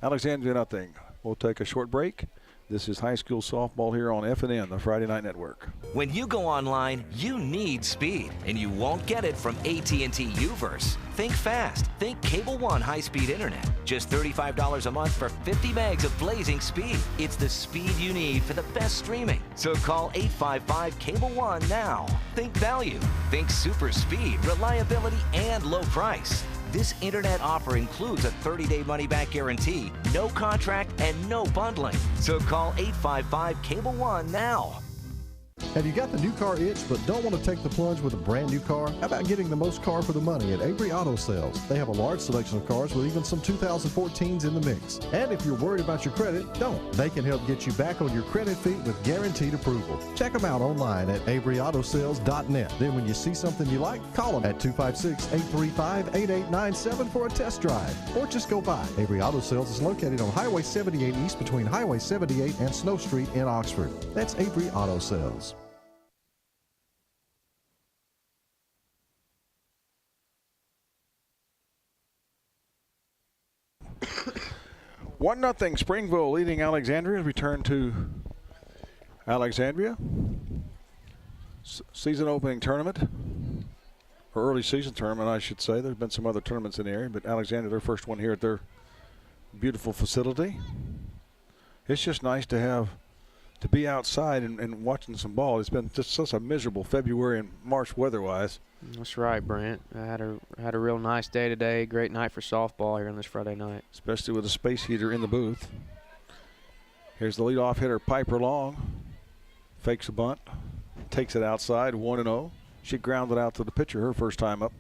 Alexandria nothing. We'll take a short break. This is high school softball here on FNN, the Friday Night Network. When you go online, you need speed, and you won't get it from AT&T Uverse. Think fast. Think Cable One high-speed internet. Just $35 a month for 50 megs of blazing speed. It's the speed you need for the best streaming. So call 855-CABLE-1 now. Think value. Think super speed, reliability, and low price. This internet offer includes a 30-day money-back guarantee, no contract, and no bundling. So call 855-CABLE-1 now. Have you got the new car itch but don't want to take the plunge with a brand new car? How about getting the most car for the money at Avery Auto Sales? They have a large selection of cars with even some 2014s in the mix. And if you're worried about your credit, don't. They can help get you back on your credit feet with guaranteed approval. Check them out online at AveryAutoSales.net. Then when you see something you like, call them at 256-835-8897 for a test drive. Or just go by. Avery Auto Sales is located on Highway 78 East between Highway 78 and Snow Street in Oxford. That's Avery Auto Sales. 1-0 Springville leading Alexandria. Return to Alexandria. Season opening tournament, or early season tournament, I should say. There's been some other tournaments in the area, but Alexandria, their first one here at their beautiful facility. It's just nice to be outside and watching some ball. It's been just such a miserable February and March weather-wise. That's right, Brent. I had a real nice day today. Great night for softball here on this Friday night. Especially with a space heater in the booth. Here's the leadoff hitter, Piper Long. Fakes a bunt. Takes it outside, 1-0. She grounded out to the pitcher her first time up.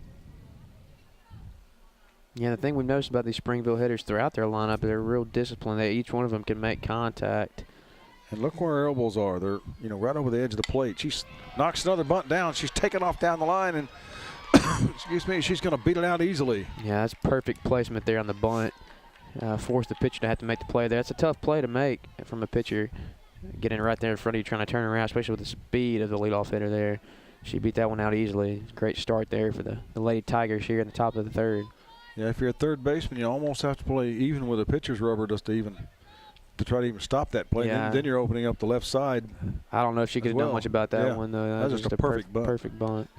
Yeah, the thing we've noticed about these Springville hitters throughout their lineup, they're real disciplined. Each one of them can make contact. And look where her elbows are. They're, right over the edge of the plate. She knocks another bunt down. She's taken off down the line, and excuse me, she's going to beat it out easily. Yeah, that's perfect placement there on the bunt. Force the pitcher to have to make the play there. That's a tough play to make from a pitcher. Getting right there in front of you, trying to turn around, especially with the speed of the leadoff hitter there. She beat that one out easily. Great start there for the Lady Tigers here in the top of the third. Yeah, if you're a third baseman, you almost have to play even with a pitcher's rubber just to try to even stop that play. Yeah. Then you're opening up the left side. I don't know if she could have done much about that one, though. That was just a perfect bunt. Perfect bunt.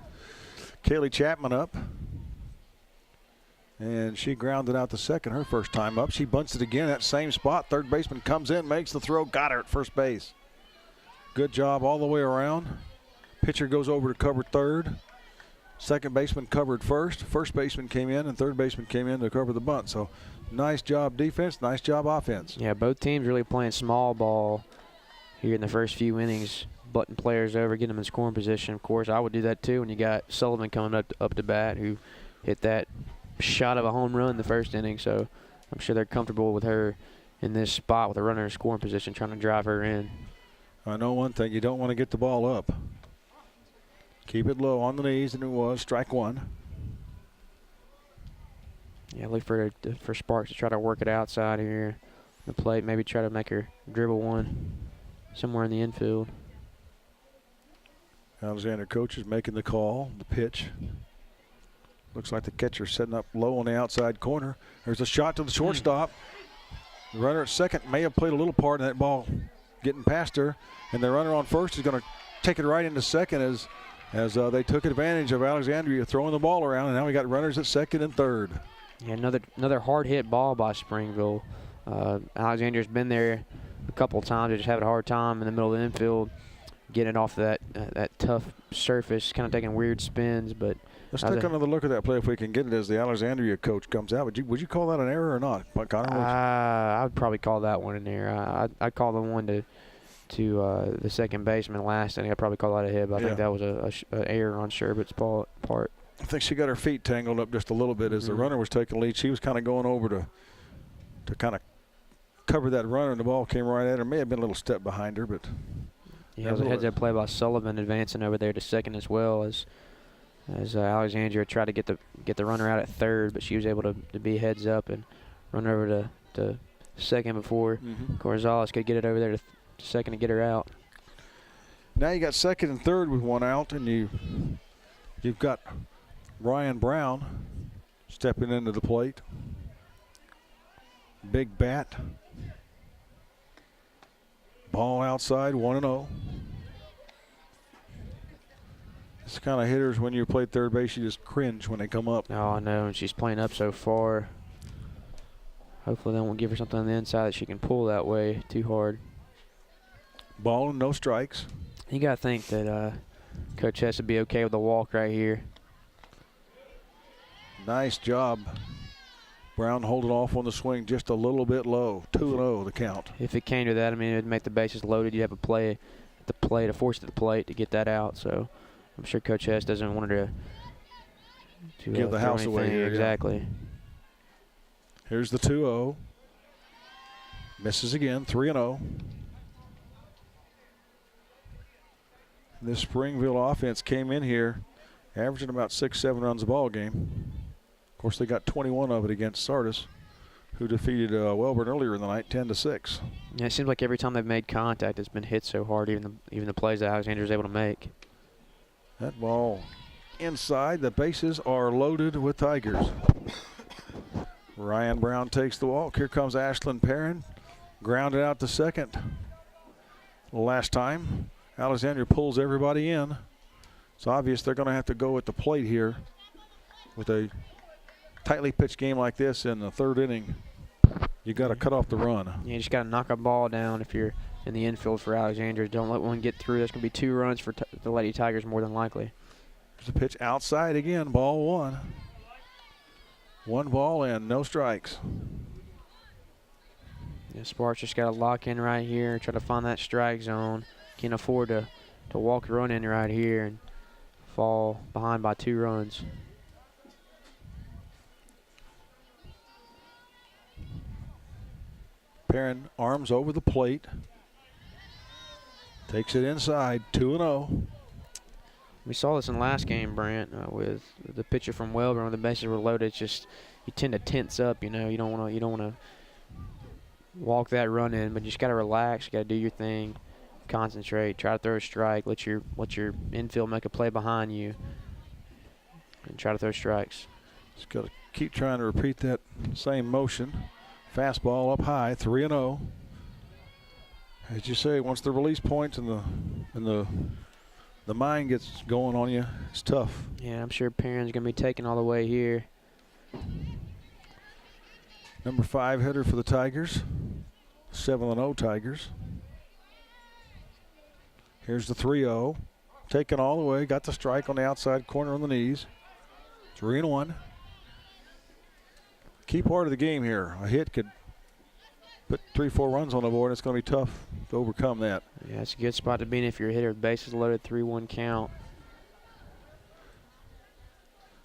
Kaylee Chapman up. And she grounded out the second her first time up. She bunts it again at same spot. Third baseman comes in, makes the throw, got her at first base. Good job all the way around. Pitcher goes over to cover third. Second baseman covered first. First baseman came in, and third baseman came in to cover the bunt. So nice job defense, nice job offense. Yeah, both teams really playing small ball here in the first few innings, butting players over, getting them in scoring position. Of course, I would do that too when you got Sullivan coming up to bat, who hit that shot of a home run in the first inning. So I'm sure they're comfortable with her in this spot with a runner in scoring position, trying to drive her in. I know one thing, you don't want to get the ball up. Keep it low on the knees, and it was strike one. Yeah, look for Sparks to try to work it outside here. The plate, maybe try to make her dribble one somewhere in the infield. Alexandria coach is making the call, the pitch. Looks like the catcher setting up low on the outside corner. There's a shot to the shortstop. The runner at second may have played a little part in that ball getting past her, and the runner on first is going to take it right into second as they took advantage of Alexandria throwing the ball around, and now we got runners at second and third. Yeah, another hard hit ball by Springville. Alexandria's been there a couple of times. They just having a hard time in the middle of the infield, getting it off that tough surface, kind of taking weird spins. But let's take another look at that play if we can get it as the Alexandria coach comes out. Would you call that an error or not, Connor? I would probably call that one an error. I'd call the one to the second baseman last inning. I'd probably call that a hit, but I think that was an error on Sherbett's part. I think she got her feet tangled up just a little bit as the runner was taking the lead. She was kind of going over to kind of cover that runner, and the ball came right at her. May have been a little step behind her, but yeah, it was a heads-up play by Sullivan advancing over there to second as well as Alexandria tried to get the runner out at third, but she was able to be heads up and run over to second before Corzales could get it over there to second and get her out. Now you got second and third with one out, and you've got Ryan Brown stepping into the plate. Big bat. Ball outside, 1-0. It's kind of hitters when you play third base, you just cringe when they come up. Oh, I know, and she's playing up so far. Hopefully they won't give her something on the inside that she can pull that way too hard. Ball and no strikes. You got to think that Coach Hess would be okay with the walk right here. Nice job. Brown holding off on the swing just a little bit low. 2-0 the count. If it came to that, I mean, it would make the bases loaded. You have a play to force it to the plate to get that out. So I'm sure Coach Hess doesn't want her to give the house away here. Exactly. Yeah. Here's the 2-0. Misses again, 3-0. This Springville offense came in here averaging about 6-7 runs a ball game. Of course, they got 21 of it against Sardis, who defeated Welborn earlier in the night, 10-6. Yeah, it seems like every time they've made contact, it's been hit so hard. Even the plays that Alexandria's able to make. That ball inside. The bases are loaded with Tigers. Ryan Brown takes the walk. Here comes Ashlyn Perrin, grounded out to second. Last time, Alexandria pulls everybody in. It's obvious they're going to have to go at the plate here with a tightly pitched game like this in the third inning. You got to cut off the run. Yeah, you just got to knock a ball down if you're in the infield for Alexandria. Don't let one get through. There's going to be 2 runs for the Lady Tigers more than likely. There's a pitch outside again, ball 1. 1 ball and no strikes. Yeah, Sparks just got to lock in right here, try to find that strike zone. Can't afford to walk a run in right here and fall behind by 2 runs. Perrin arms over the plate. Takes it inside, 2-0. We saw this in the last game, Brant, with the pitcher from Welborn. When the bases were loaded, it's just you tend to tense up. You know, you don't want to walk that run in, but you just got to relax. You got to do your thing, concentrate, try to throw a strike, let your infield make a play behind you, and try to throw strikes. Just got to keep trying to repeat that same motion. Fastball up high, 3-0. As you say, once the release points and the mind gets going on you, it's tough. Yeah, I'm sure Perrin's going to be taking all the way here. Number 5 hitter for the Tigers. 7-0 Tigers. Here's the 3-0. Taken all the way. Got the strike on the outside corner on the knees. 3-1. Key part of the game here. A hit could put 3-4 runs on the board. It's going to be tough to overcome that. Yeah, it's a good spot to be in if you're a hitter. Bases loaded, 3-1 count.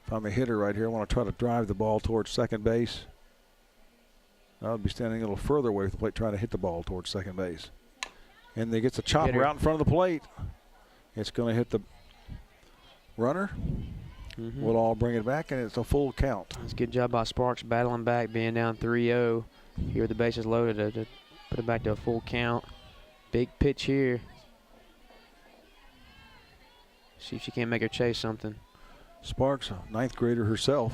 If I'm a hitter right here, I want to try to drive the ball towards second base. I would be standing a little further away from the plate trying to hit the ball towards second base. And they gets a chopper out in front of the plate. It's going to hit the runner. We'll all bring it back, and it's a full count. That's a good job by Sparks battling back, being down 3-0. Here with the bases loaded to put it back to a full count. Big pitch here. See if she can't make her chase something. Sparks, a 9th grader herself.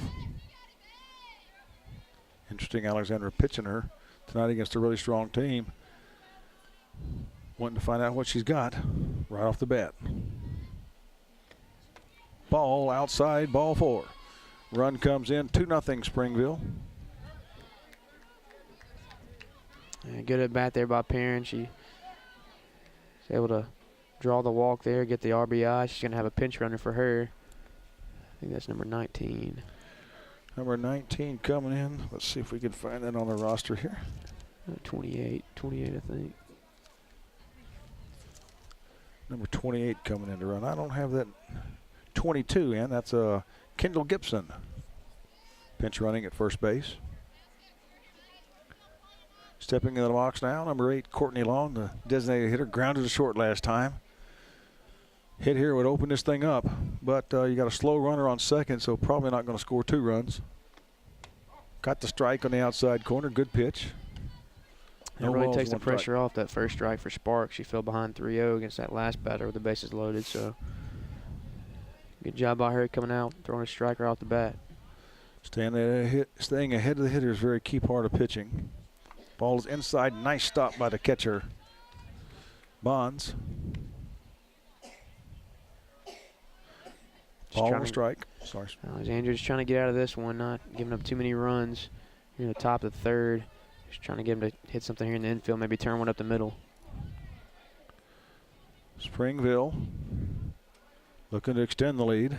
Interesting, Alexandria pitching her tonight against a really strong team. Wanting to find out what she's got right off the bat. Ball outside, ball 4. Run comes in, 2-0 Springville. Yeah, good at bat there by Perrin. She's able to draw the walk there, get the RBI. She's going to have a pinch runner for her. I think that's number 19. Number 19 coming in. Let's see if we can find that on the roster here. 28, I think. Number 28 coming in to run. I don't have that 22 in. That's Kendall Gibson. Pinch running at first base. Stepping into the box now, number 8, Courtney Long, the designated hitter, grounded to short last time. Hit here would open this thing up, but you got a slow runner on second, so probably not going to score 2 runs. Got the strike on the outside corner, good pitch. It really takes the pressure off that first strike for Sparks. She fell behind 3-0 against that last batter with the bases loaded, so good job by her coming out, throwing a striker off the bat. Staying ahead of the hitter is a very key part of pitching. Ball is inside, nice stop by the catcher, Bonds. Ball on strike. Sorry. Alexandria's trying to get out of this one, not giving up too many runs. Here in the top of the 3rd. Just trying to get him to hit something here in the infield, maybe turn one up the middle. Springville looking to extend the lead.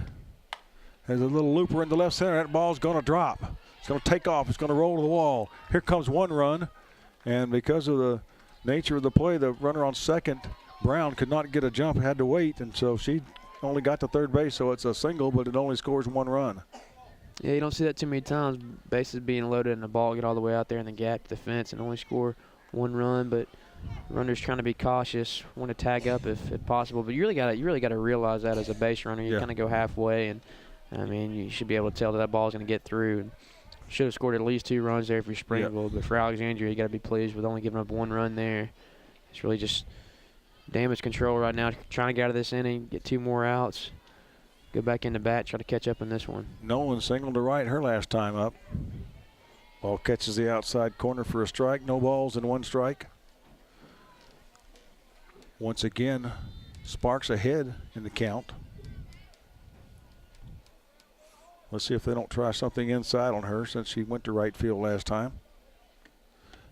Has a little looper in the left center. That ball's going to drop. It's going to take off. It's going to roll to the wall. Here comes one run. And because of the nature of the play, the runner on second, Brown, could not get a jump, had to wait. And so she only got to third base, so it's a single, but it only scores 1 run. Yeah, you don't see that too many times. Bases being loaded and the ball get all the way out there in the gap to the fence and only score 1 run. But runners trying to be cautious, want to tag up if possible. But you really got to realize that as a base runner, you kind of go halfway, and I mean you should be able to tell that ball's going to get through. And should have scored at least 2 runs there for Springville, but for Alexandria, you got to be pleased with only giving up 1 run there. It's really just damage control right now, trying to get out of this inning, get 2 more outs. Go back into bat, try to catch up in this one. Nolan singled to right her last time up. Ball catches the outside corner for a strike. No balls and 1 strike. Once again, Sparks ahead in the count. Let's see if they don't try something inside on her since she went to right field last time.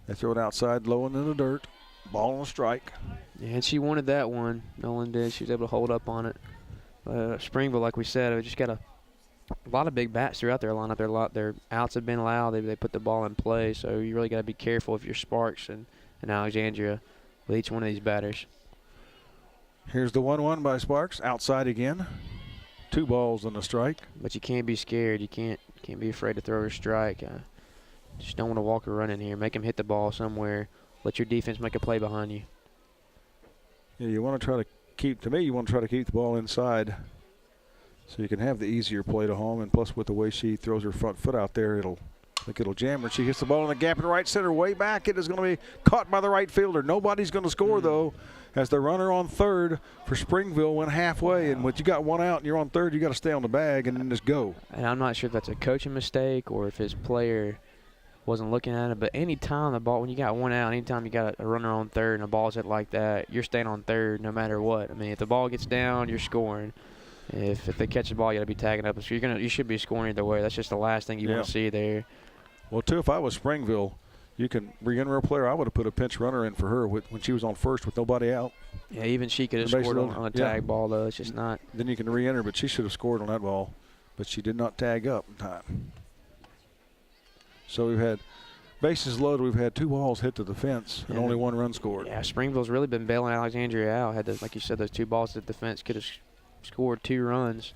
They throw it outside low into the dirt. Ball on a strike. Yeah, and she wanted that one. Nolan did. She was able to hold up on it. Springville, like we said, it just got a lot of big bats throughout their lineup. Their outs have been allowed. They put the ball in play, so you really got to be careful if you're Sparks and Alexandria with each one of these batters. Here's the 1-1 by Sparks. Outside again. 2 balls and a strike. But you can't be scared. You can't be afraid to throw a strike. Just don't want to walk a run in here. Make him hit the ball somewhere. Let your defense make a play behind you. Yeah, you want to try to keep the ball inside So you can have the easier play to home, and plus with the way she throws her front foot out there, I think it'll jam her. She hits the ball in the gap in the right center, way back. It is going to be caught by the right fielder. Nobody's going to score, though, as the runner on third for Springville went halfway. And when you got one out and you're on third, you got to stay on the bag and then just go. And I'm not sure if that's a coaching mistake or if his player wasn't looking at it. But anytime the ball, when you got one out, anytime you got a runner on third and a ball's hit like that, you're staying on third no matter what. I mean, if the ball gets down, you're scoring. If they catch the ball, you got to be tagging up. So you should be scoring either way. That's just the last thing you want to see there. Well, too, if I was Springville, you can re-enter a player. I would have put a pinch runner in for her when she was on first with nobody out. Yeah, even she could have scored on a tag ball, though. It's just not. Then you can re-enter, but she should have scored on that ball. But she did not tag up in time. So we've had bases loaded. We've had 2 balls hit to the fence and only 1 run scored. Yeah, Springville's really been bailing Alexandria out. Had those, like you said, those 2 balls hit the fence, could have scored 2 runs.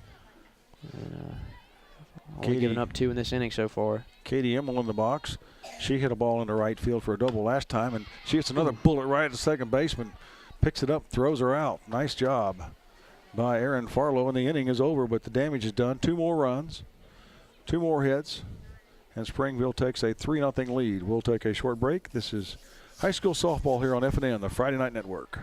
Only given up 2 in this inning so far. Katie Emmel in the box. She hit a ball into right field for a double last time, and she hits another bullet right at the second baseman. Picks it up, throws her out. Nice job by Aaron Farlow, and the inning is over, but the damage is done. 2 more runs, 2 more hits, and Springville takes a 3-0 lead. We'll take a short break. This is high school softball here on FNN, the Friday Night Network.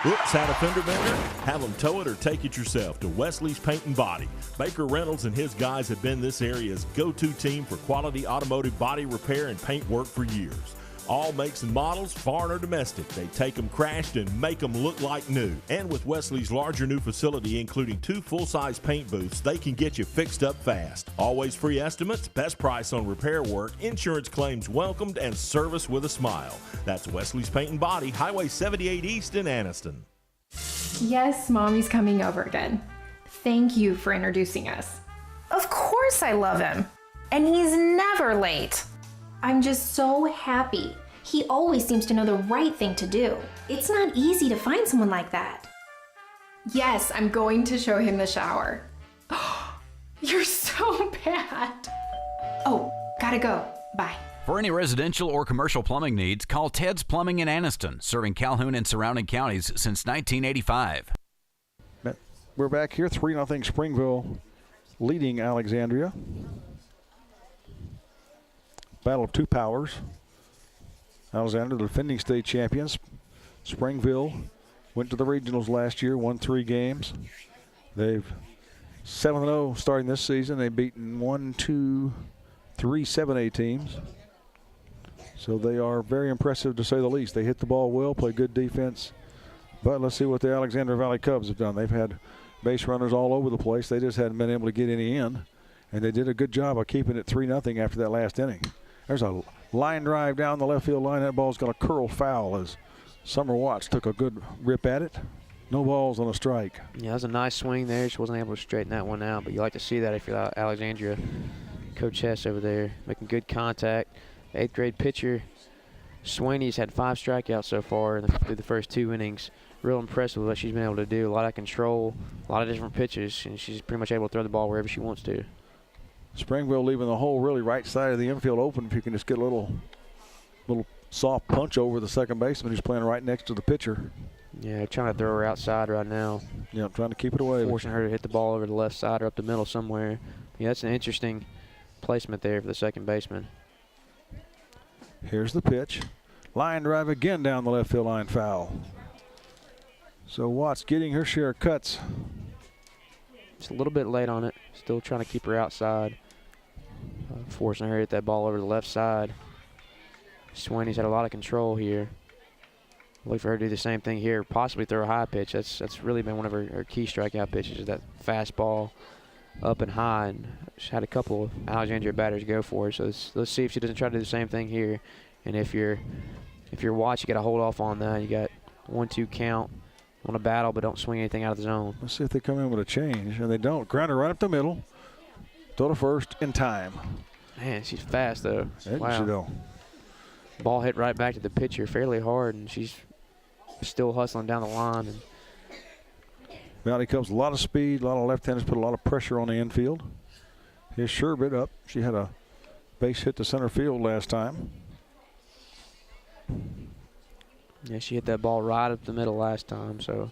Oops, had a fender bender? Have them tow it or take it yourself to Wesley's Paint and Body. Baker Reynolds and his guys have been this area's go-to team for quality automotive body repair and paint work for years. All makes and models, foreign or domestic. They take them crashed and make them look like new. And with Wesley's larger new facility, including 2 full-size paint booths, they can get you fixed up fast. Always free estimates, best price on repair work, insurance claims welcomed, and service with a smile. That's Wesley's Paint and Body, Highway 78 East in Anniston. Yes, Mommy's coming over again. Thank you for introducing us. Of course I love him. And he's never late. I'm just so happy. He always seems to know the right thing to do. It's not easy to find someone like that. Yes, I'm going to show him the shower. You're so bad. Oh, gotta go. Bye. For any residential or commercial plumbing needs, call Ted's Plumbing in Anniston, serving Calhoun and surrounding counties since 1985. We're back here, 3-0 Springville leading Alexandria. Battle of 2 powers. Alexandria, the defending state champions. Springville went to the regionals last year, won 3 games. They've 7-0 starting this season. They've beaten 1, 2, 3 7A teams. So they are very impressive to say the least. They hit the ball well, play good defense. But let's see what the Alexandria Valley Cubs have done. They've had base runners all over the place. They just hadn't been able to get any in. And they did a good job of keeping it 3-0 after that last inning. There's a line drive down the left field line. That ball's going to curl foul as Summer Watts took a good rip at it. No balls on a strike. Yeah, that was a nice swing there. She wasn't able to straighten that one out, but you like to see that if you're Alexandria. Coach Hess over there making good contact. 8th grade pitcher Swaney's had 5 strikeouts so far through the first 2 innings. Real impressive with what she's been able to do. A lot of control, a lot of different pitches, and she's pretty much able to throw the ball wherever she wants to. Springville leaving the whole really right side of the infield open if you can just get a little soft punch over the second baseman who's playing right next to the pitcher. Yeah, trying to throw her outside right now. Yeah, trying to keep it away. Forcing her to hit the ball over the left side or up the middle somewhere. Yeah, that's an interesting placement there for the second baseman. Here's the pitch. Line drive again down the left field line, foul. So Watts getting her share of cuts. Just a little bit late on it. Still trying to keep her outside. Forcing her to hit that ball over the left side. Swaney's had a lot of control here. Look for her to do the same thing here. Possibly throw a high pitch. That's really been one of her key strikeout pitches, is that fastball up and high. And she's had a couple of Alexandria batters go for it. So let's see if she doesn't try to do the same thing here. And if you're Watts, you got to hold off on that. You got 1-2 count. Want to battle, but don't swing anything out of the zone. Let's see if they come in with a change, and they don't. Grounder right up the middle. Throw to first in time. Man, she's fast though. Wow. She don't. Ball hit right back to the pitcher fairly hard, and she's still hustling down the line. And Valley Cubs, a lot of speed, a lot of left-handers put a lot of pressure on the infield. Here's Sherbet up. She had a base hit to center field last time. Yeah, she hit that ball right up the middle last time, so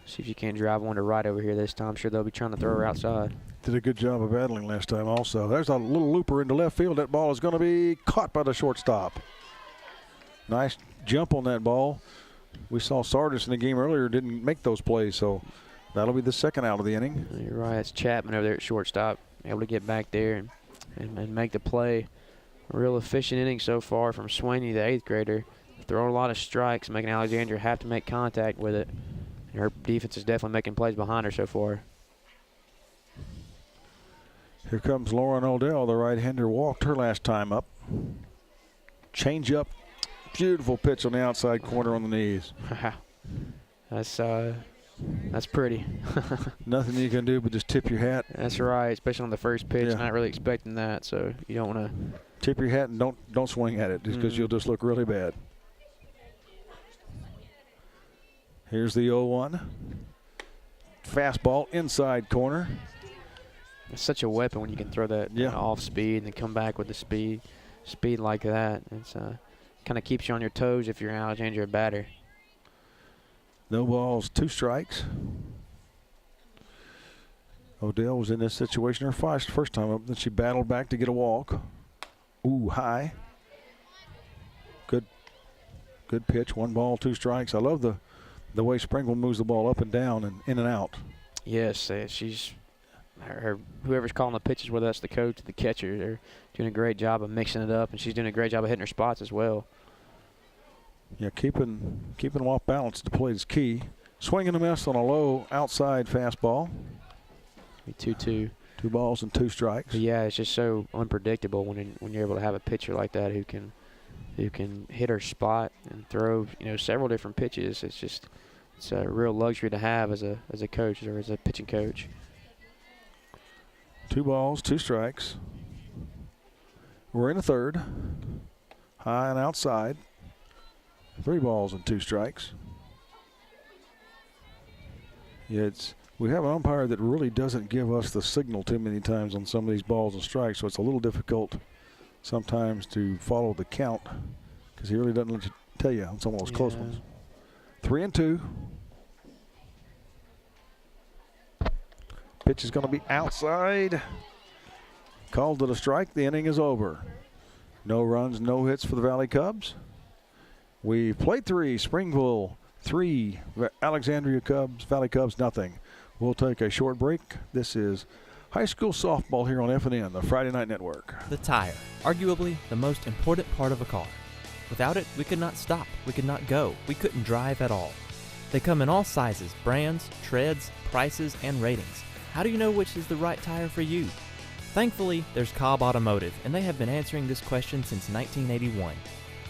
See if you can't drive one to right over here this time. I'm sure they'll be trying to throw her outside. Did a good job of battling last time also. There's a little looper into left field. That ball is going to be caught by the shortstop. Nice jump on that ball. We saw Sardis in the game earlier didn't make those plays, so that'll be the second out of the inning. You're right. It's Chapman over there at shortstop, able to get back there and make the play. A real efficient inning so far from Swaney, the 8th grader. Throwing a lot of strikes, making Alexandria have to make contact with it. And her defense is definitely making plays behind her so far. Here comes Lauren Odell, the right-hander, walked her last time up. Change up. Beautiful pitch on the outside corner on the knees. That's pretty. Nothing you can do but just tip your hat. That's right, especially on the first pitch. Yeah. Not really expecting that, so you don't want to tip your hat and don't swing at it just because you'll just look really bad. Here's the 0-1. Fastball inside corner. It's such a weapon when you can throw that off speed and then come back with the speed like that. It's kind of keeps you on your toes if you're an Alexandria batter. No balls, 2 strikes. Odell was in this situation her first time up. Then she battled back to get a walk. Ooh, high. Good pitch. 1 ball, 2 strikes. I love the way Springville moves the ball up and down and in and out. Yes, she's whoever's calling the pitches, whether that's the coach or the catcher, they're doing a great job of mixing it up, and she's doing a great job of hitting her spots as well. Yeah, keeping them off balance at the plate is key. Swinging a miss on a low outside fastball. 2-2. 2 balls and 2 strikes. But yeah, it's just so unpredictable when you're able to have a pitcher like that who can hit her spot and throw several different pitches. It's a real luxury to have as a coach or as a pitching coach. 2 balls, 2 strikes. We're in the third. High and outside. 3 balls and 2 strikes. Yeah, we have an umpire that really doesn't give us the signal too many times on some of these balls and strikes, so it's a little difficult sometimes to follow the count because he really doesn't let you tell you on some of those close ones. 3-2. Pitch is going to be outside. Called it a strike. The inning is over. No runs, no hits for the Valley Cubs. We played 3. Springville 3. Alexandria Cubs, Valley Cubs nothing. We'll take a short break. This is high school softball here on FNN, the Friday Night Network. The tire, arguably the most important part of a car. Without it, we could not stop, we could not go, we couldn't drive at all. They come in all sizes, brands, treads, prices, and ratings. How do you know which is the right tire for you? Thankfully, there's Cobb Automotive, and they have been answering this question since 1981.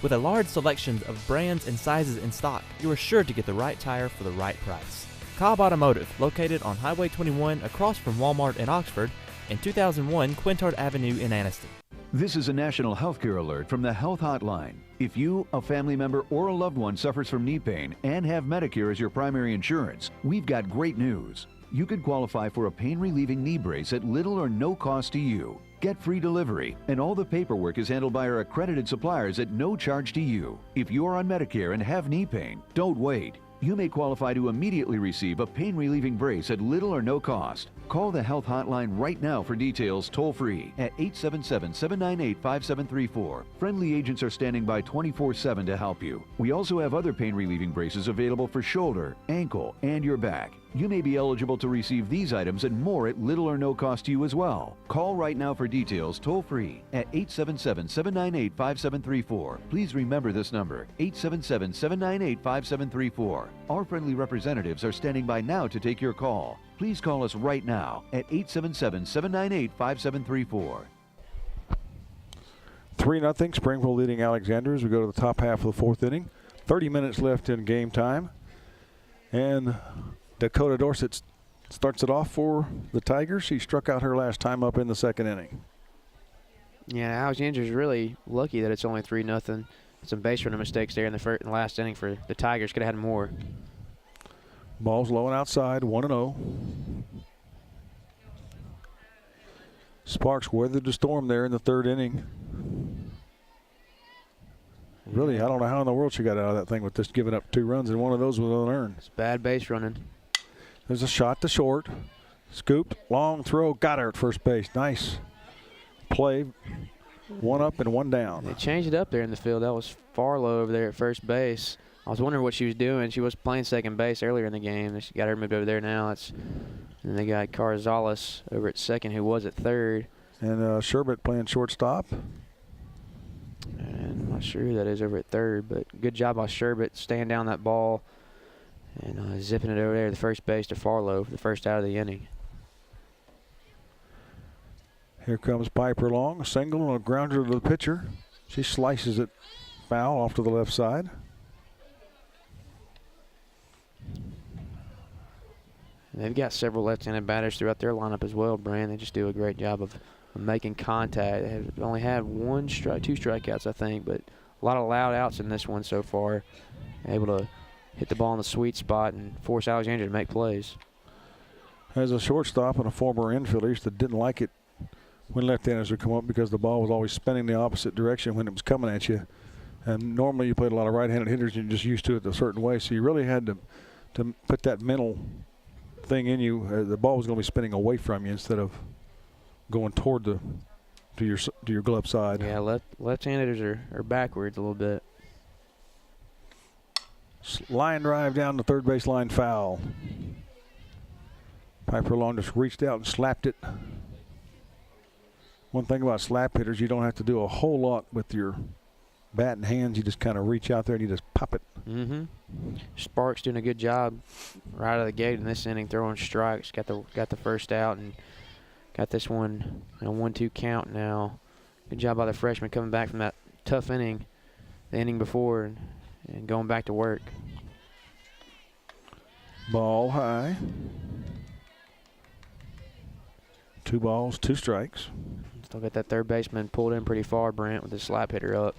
With a large selection of brands and sizes in stock, you are sure to get the right tire for the right price. Cobb Automotive, located on Highway 21 across from Walmart in Oxford, and 2001 Quintard Avenue in Anniston. This is a national healthcare alert from the Health Hotline. If you, a family member, or a loved one suffers from knee pain and have Medicare as your primary insurance, we've got great news. You could qualify for a pain-relieving knee brace at little or no cost to you. Get free delivery, and all the paperwork is handled by our accredited suppliers at no charge to you. If you're on Medicare and have knee pain, don't wait. You may qualify to immediately receive a pain-relieving brace at little or no cost. Call the Health Hotline right now for details toll-free at 877-798-5734. Friendly agents are standing by 24/7 to help you. We also have other pain-relieving braces available for shoulder, ankle, and your back. You may be eligible to receive these items and more at little or no cost to you as well. Call right now for details toll-free at 877-798-5734. Please remember this number, 877-798-5734. Our friendly representatives are standing by now to take your call. Please call us right now at 877-798-5734. 3-0, Springville leading Alexandria as we go to the top half of the 4th inning. 30 minutes left in game time. And Dakota Dorsett starts it off for the Tigers. She struck out her last time up in the 2nd inning. Yeah, Alexandria's really lucky that it's only 3-0. Some base running mistakes there in the last inning for the Tigers. Could have had more. Ball's low and outside, 1-0. Sparks weathered the storm there in the 3rd inning. Really, I don't know how in the world she got out of that thing with just giving up 2 runs, and one of those was unearned. It's bad base running. There's a shot to short. Scoop, long throw, got her at first base. Nice play. One up and one down. They changed it up there in the field. That was Farlow over there at first base. I was wondering what she was doing. She was playing second base earlier in the game. She got her moved over there now. And they got Carzales over at second, who was at third. And Sherbet playing shortstop. And I'm not sure who that is over at third, but good job by Sherbet staying down that ball and zipping it over there to the first base to Farlow for the first out of the inning. Here comes Piper Long, a single and a grounder to the pitcher. She slices it foul off to the left side. They've got several left-handed batters throughout their lineup as well, Brand. They just do a great job of making contact. They have only had two strikeouts, I think, but a lot of loud outs in this one so far. Able to hit the ball in the sweet spot and force Alexandria to make plays. As a shortstop and a former infielder, used to didn't like it when left-handers would come up because the ball was always spinning the opposite direction when it was coming at you. And normally you played a lot of right-handed hitters and you're just used to it a certain way. So you really had to put that mental thing in you. The ball was going to be spinning away from you instead of going toward to your glove side. Yeah, left-handers are backwards a little bit. Line drive down the third base line, foul. Piper Long just reached out and slapped it. One thing about slap hitters, you don't have to do a whole lot with your bat and hands. You just kind of reach out there and you just pop it. Mm-hmm. Sparks doing a good job right out of the gate in this inning, throwing strikes. Got the first out and got this one in a 1-2 count now. Good job by the freshman coming back from that tough inning, the inning before, and going back to work. Ball high. 2 balls, 2 strikes. Still got that third baseman pulled in pretty far, Brent, with the slap hitter up.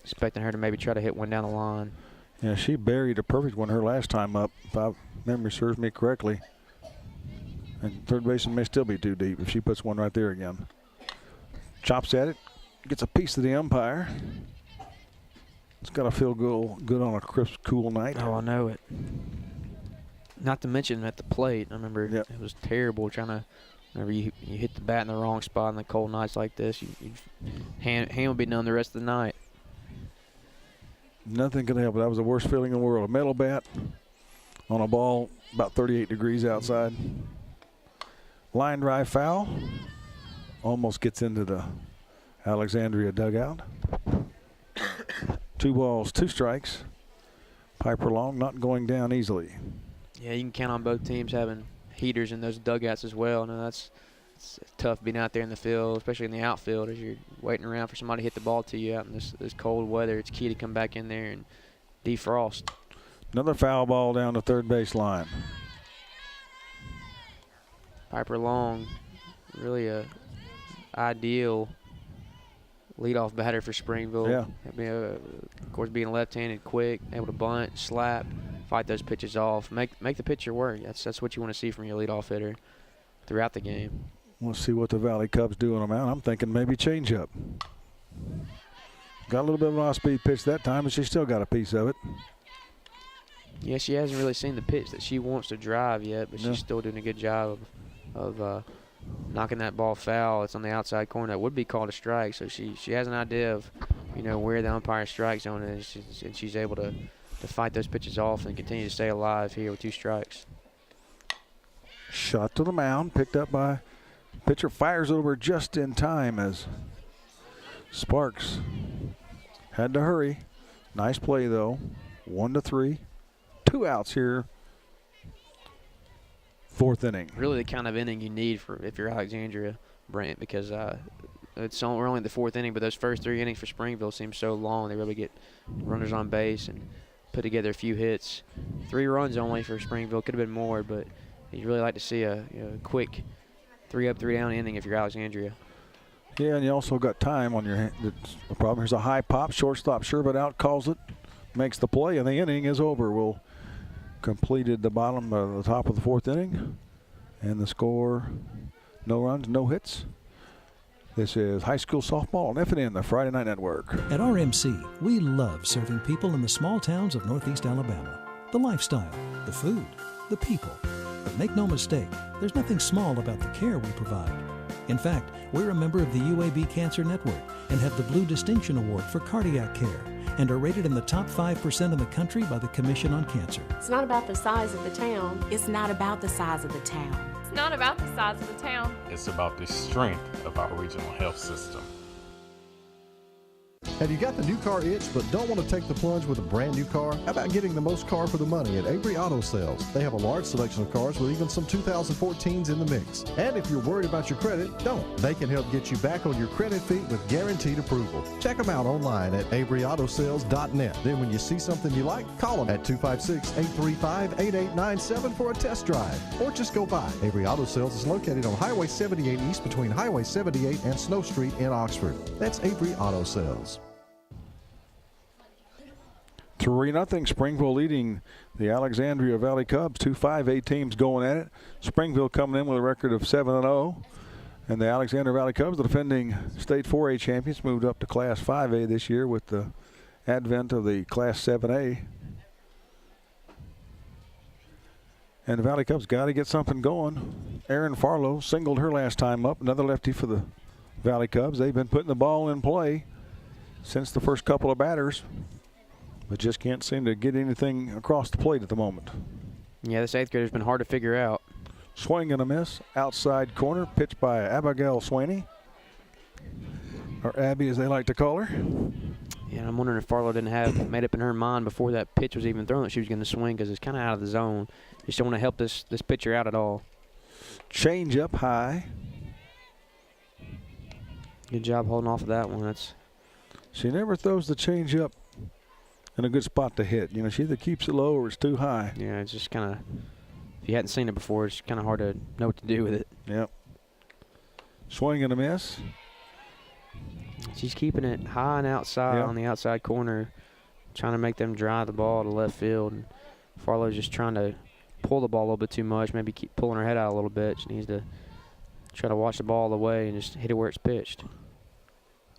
Expecting her to maybe try to hit one down the line. Yeah, she buried a perfect one her last time up, if memory serves me correctly. And third baseman may still be too deep if she puts one right there again. Chops at it, gets a piece of the umpire. It's got to feel good on a crisp, cool night. Oh, I know it. Not to mention at the plate, I remember it was terrible trying to. Whenever you hit the bat in the wrong spot on the cold nights like this, hand will be numb the rest of the night. Nothing can help it. That was the worst feeling in the world. A metal bat on a ball about 38 degrees outside. Line drive foul. Almost gets into the Alexandria dugout. 2 balls, 2 strikes. Piper Long not going down easily. Yeah, you can count on both teams having heaters in those dugouts as well. No, it's tough being out there in the field, especially in the outfield, as you're waiting around for somebody to hit the ball to you out in this cold weather. It's key to come back in there and defrost. Another foul ball down the third base line. Piper Long, really a ideal leadoff batter for Springville. Yeah. Of course, being left-handed, quick, able to bunt, slap, fight those pitches off, make the pitcher work. That's what you want to see from your leadoff hitter throughout the game. We'll see what the Valley Cubs do on them out. I'm thinking maybe change up. Got a little bit of an off-speed pitch that time, but she still got a piece of it. Yeah, she hasn't really seen the pitch that she wants to drive yet, but she's still doing a good job of knocking that ball foul. It's on the outside corner. That would be called a strike, so she has an idea of, where the umpire's strike zone is, and she's able to fight those pitches off and continue to stay alive here with 2 strikes. Shot to the mound, picked up by pitcher, fires over just in time as Sparks had to hurry. Nice play though. 1-3, 2 outs here. 4th inning. Really the kind of inning you need if you're Alexandria, Brent, because we're only in the 4th inning, but those first 3 innings for Springville seem so long. They really get runners on base and put together a few hits. 3 runs only for Springville. Could have been more, but you'd really like to see a quick 3-up, 3-down inning if you're Alexandria. Yeah, and you also got time on your hand. That's the problem. Here's a high pop. Shortstop Sherbet out, calls it, makes the play, and the inning is over. We'll completed the top of the 4th inning, and the score, no runs, no hits. This is high school softball on FNN, the Friday Night Network. At RMC, we love serving people in the small towns of Northeast Alabama. The lifestyle, the food, the people, the But make no mistake, there's nothing small about the care we provide. In fact, we're a member of the UAB Cancer Network and have the Blue Distinction Award for cardiac care and are rated in the top 5% in the country by the Commission on Cancer. It's not about the size of the town. It's not about the size of the town. It's not about the size of the town. It's about the strength of our regional health system. Have you got the new car itch but don't want to take the plunge with a brand new car? How about getting the most car for the money at Avery Auto Sales? They have a large selection of cars with even some 2014s in the mix. And if you're worried about your credit, don't. They can help get you back on your credit feet with guaranteed approval. Check them out online at AveryAutoSales.net. Then when you see something you like, call them at 256-835-8897 for a test drive. Or just go by. Avery Auto Sales is located on Highway 78 East between Highway 78 and Snow Street in Oxford. That's Avery Auto Sales. 3-0, Springville leading the Alexandria Valley Cubs. 2 5A teams going at it. Springville coming in with a record of 7-0. And the Alexandria Valley Cubs, the defending state 4A champions, moved up to Class 5A this year with the advent of the Class 7A. And the Valley Cubs got to get something going. Erin Farlow singled her last time up, another lefty for the Valley Cubs. They've been putting the ball in play since the first couple of batters, but just can't seem to get anything across the plate at the moment. Yeah, this 8th grader's been hard to figure out. Swing and a miss, outside corner, pitched by Abigail Swaney, or Abby as they like to call her. Yeah, I'm wondering if Farlow didn't have made up in her mind before that pitch was even thrown that she was going to swing, because it's kind of out of the zone. Just don't want to help this pitcher out at all. Change up high. Good job holding off of that one. She never throws the change up in a good spot to hit. You know, she either keeps it low or it's too high. Yeah, it's just kind of, if you hadn't seen it before, it's kind of hard to know what to do with it. Yep. Swing and a miss. She's keeping it high and outside on the outside corner, trying to make them drive the ball to left field. And Farlow's just trying to pull the ball a little bit too much, maybe keep pulling her head out a little bit. She needs to try to watch the ball all the way and just hit it where it's pitched.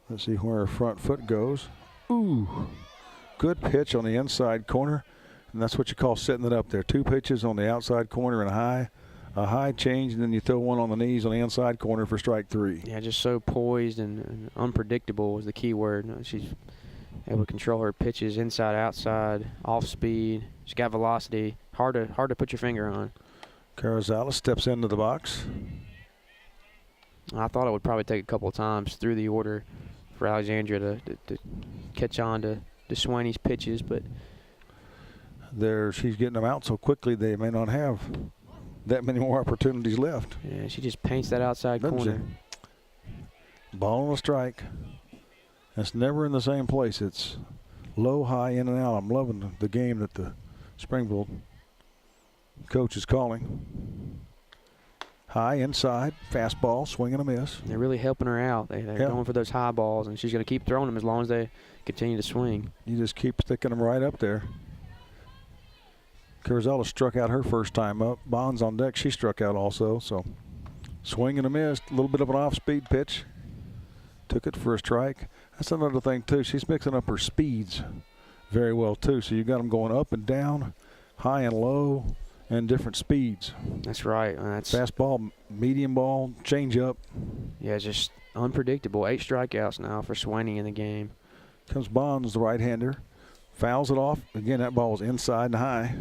Let's see where her front foot goes. Ooh, good pitch on the inside corner, and that's what you call setting it up there. 2 pitches on the outside corner and a high change, and then you throw one on the knees on the inside corner for strike 3. Yeah, just so poised and unpredictable was the key word. She's able to control her pitches inside, outside, off speed. She's got velocity. Hard to put your finger on. Carazales steps into the box. I thought it would probably take a couple of times through the order for Alexandria to catch on to Swaney's pitches, but she's getting them out so quickly they may not have that many more opportunities left. Yeah, she just paints that outside corner. Ball on a strike. It's never in the same place. It's low, high, in and out. I'm loving the game that the Springville coach is calling. High inside, fastball, swing and a miss. They're really helping her out. They're going for those high balls, and she's going to keep throwing them as long as they continue to swing. You just keep sticking them right up there. Carazella struck out her first time up. Bonds on deck, she struck out also. So swing and a miss, a little bit of an off-speed pitch. Took it for a strike. That's another thing, too. She's mixing up her speeds very well, too. So you got them going up and down, high and low, and different speeds. That's right. That's fastball, medium ball, change up. Yeah, just unpredictable. 8 strikeouts now for Swaney in the game. Comes Bonds, the right-hander. Fouls it off. Again, that ball was inside and high.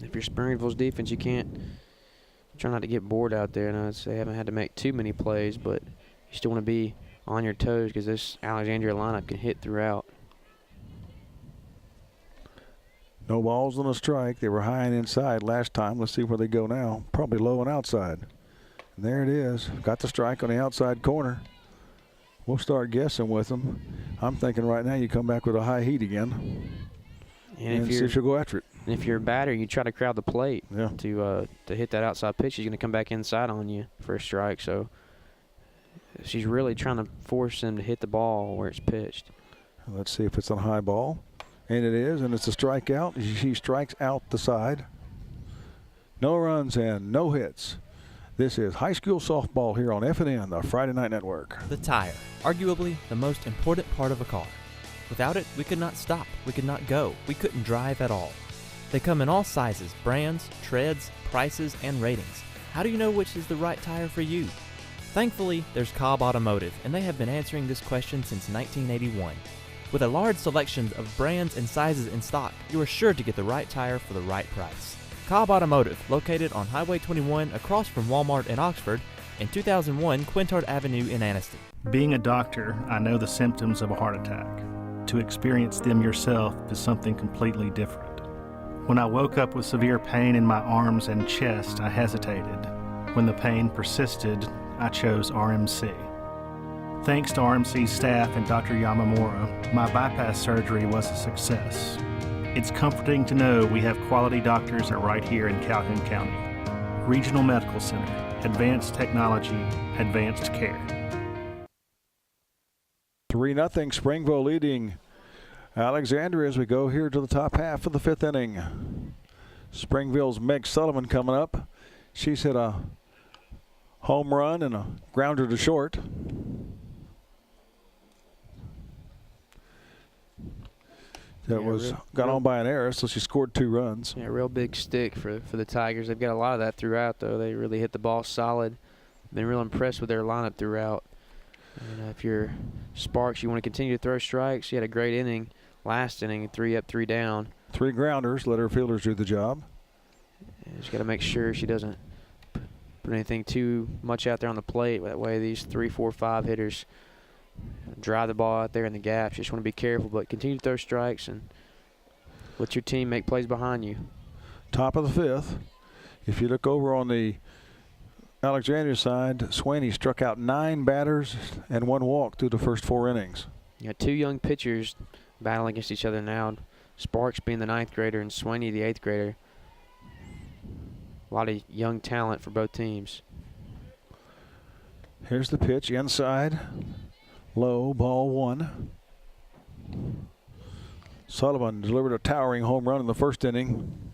If you're Springville's defense, you can't try not to get bored out there. And they haven't had to make too many plays, but you still want to be on your toes because this Alexandria lineup can hit throughout. No balls on a strike. They were high and inside last time. Let's see where they go now. Probably low and outside. And there it is. Got the strike on the outside corner. We'll start guessing with them. I'm thinking right now you come back with a high heat again. And see if you'll go after it. And if you're a batter, you try to crowd the plate to hit that outside pitch. She's going to come back inside on you for a strike. So she's really trying to force them to hit the ball where it's pitched. Let's see if it's a high ball. And it is, and it's a strikeout. She strikes out the side. No runs and no hits. This is high school softball here on FNN, the Friday Night Network. The tire, arguably the most important part of a car. Without it, we could not stop, we could not go, we couldn't drive at all. They come in all sizes, brands, treads, prices, and ratings. How do you know which is the right tire for you? Thankfully, there's Cobb Automotive, and they have been answering this question since 1981. With a large selection of brands and sizes in stock, you are sure to get the right tire for the right price. Cobb Automotive, located on Highway 21 across from Walmart in Oxford, and 2001 Quintard Avenue in Anniston. Being a doctor, I know the symptoms of a heart attack. To experience them yourself is something completely different. When I woke up with severe pain in my arms and chest, I hesitated. When the pain persisted, I chose RMC. Thanks to RMC's staff and Dr. Yamamura, my bypass surgery was a success. It's comforting to know we have quality doctors right here in Calhoun County. Regional Medical Center, advanced technology, advanced care. 3-0 Springville leading Alexandria as we go here to the top half of the 5th inning. Springville's Meg Sullivan coming up. She's hit a home run and a grounder to short. That got on by an error, so she scored 2 runs. Yeah, real big stick for the Tigers. They've got a lot of that throughout, though. They really hit the ball solid. Been real impressed with their lineup throughout. And if you're Sparks, you want to continue to throw strikes. She had a great inning last inning, 3 up, 3 down. 3 grounders, let her fielders do the job. And she's got to make sure she doesn't put anything too much out there on the plate. That way these 3, 4, 5 hitters drive the ball out there in the gaps. You just want to be careful, but continue to throw strikes and let your team make plays behind you. Top of the 5th. If you look over on the Alexandria side, Swaney struck out 9 batters and 1 walk through the first 4 innings. You got 2 young pitchers battling against each other now. Sparks being the 9th grader and Swaney the 8th grader. A lot of young talent for both teams. Here's the pitch inside. Low, ball 1. Sullivan delivered a towering home run in the first inning.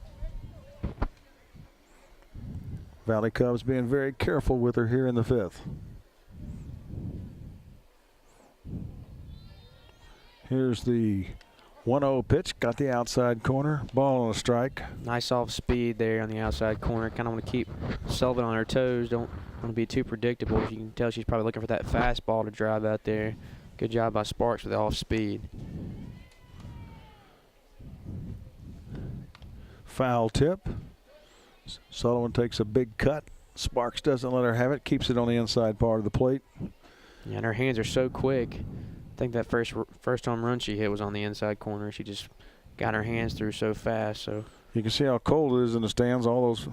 Valley Cubs being very careful with her here in the 5th. Here's the 1-0 pitch, got the outside corner, ball on a strike. Nice off speed there on the outside corner. Kind of want to keep Sullivan on her toes. Don't want to be too predictable. You can tell she's probably looking for that fastball to drive out there. Good job by Sparks with the off speed. Foul tip. Sullivan takes a big cut. Sparks doesn't let her have it, keeps it on the inside part of the plate. Yeah, and her hands are so quick. I think that first home run she hit was on the inside corner. She just got her hands through so fast. So you can see how cold it is in the stands. All those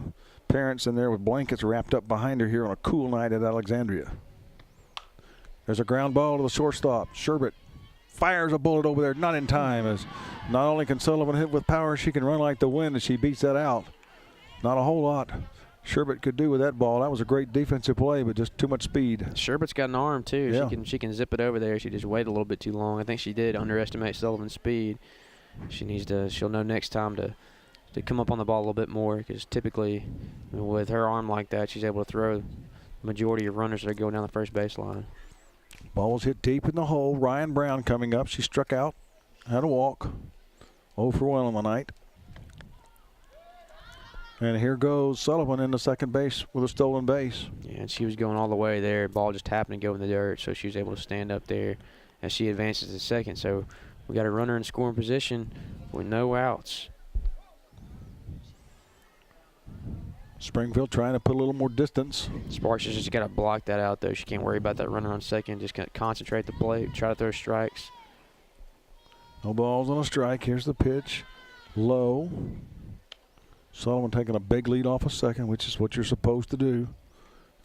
parents in there with blankets wrapped up behind her here on a cool night at Alexandria. There's a ground ball to the shortstop. Sherbert fires a bullet over there, not in time. As not only can Sullivan hit with power, she can run like the wind, and she beats that out. Not a whole lot Sherbert could do with that ball. That was a great defensive play, but just too much speed. Sherbert's got an arm too. Yeah. She can zip it over there. She just waited a little bit too long. I think she did underestimate Sullivan's speed. She'll know next time to come up on the ball a little bit more, because typically with her arm like that, she's able to throw the majority of runners that are going down the first baseline. Ball was hit deep in the hole. Ryan Brown coming up. She struck out, had a walk. 0 for 1 on the night. And here goes Sullivan into second base with a stolen base. Yeah, and she was going all the way there. Ball just happened to go in the dirt, so she was able to stand up there as she advances to second. So we got a runner in scoring position with no outs. Springville trying to put a little more distance. Sparks has just got to block that out, though. She can't worry about that runner on second. Just got to concentrate the plate, try to throw strikes. No balls on a strike. Here's the pitch. Low. Sullivan taking a big lead off a second, which is what you're supposed to do.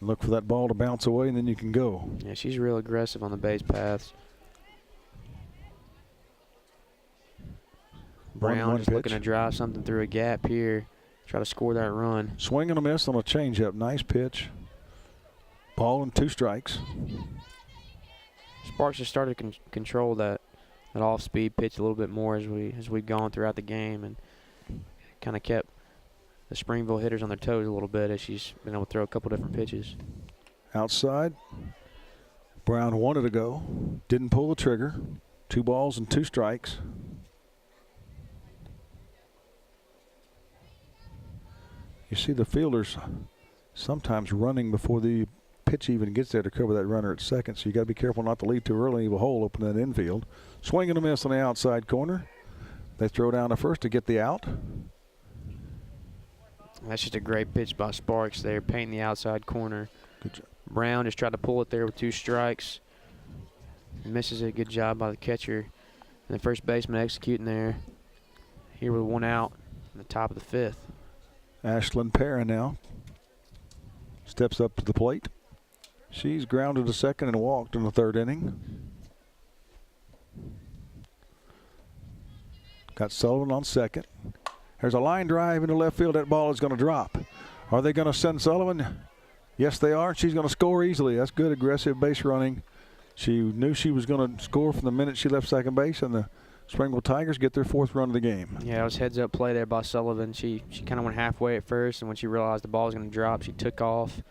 Look for that ball to bounce away, and then you can go. Yeah, she's real aggressive on the base paths. Brown just looking to drive something through a gap here. Try to score that run. Swing and a miss on a changeup. Nice pitch. Ball and 2 strikes. Sparks has started to control that off-speed pitch a little bit more as we've gone throughout the game, and kind of kept the Springville hitters on their toes a little bit as she's been able to throw a couple different pitches. Outside. Brown wanted to go. Didn't pull the trigger. 2 balls and 2 strikes. You see the fielders sometimes running before the pitch even gets there to cover that runner at second, so you got to be careful not to lead too early and leave a hole open in that infield. Swing and a miss on the outside corner. They throw down to first to get the out. That's just a great pitch by Sparks there, painting the outside corner. Good job. Brown just tried to pull it there with 2 strikes. Misses it. Good job by the catcher. And the first baseman executing there. Here with 1 out in the top of the 5th. Ashlyn Perrin now steps up to the plate. She's grounded to second and walked in the 3rd inning. Got Sullivan on second. There's a line drive into left field. That ball is going to drop. Are they going to send Sullivan? Yes, they are. She's going to score easily. That's good aggressive base running. She knew she was going to score from the minute she left second base, and the Springville Tigers get their 4th run of the game. Yeah, it was heads-up play there by Sullivan. She kind of went halfway at first, and when she realized the ball was going to drop, she took off,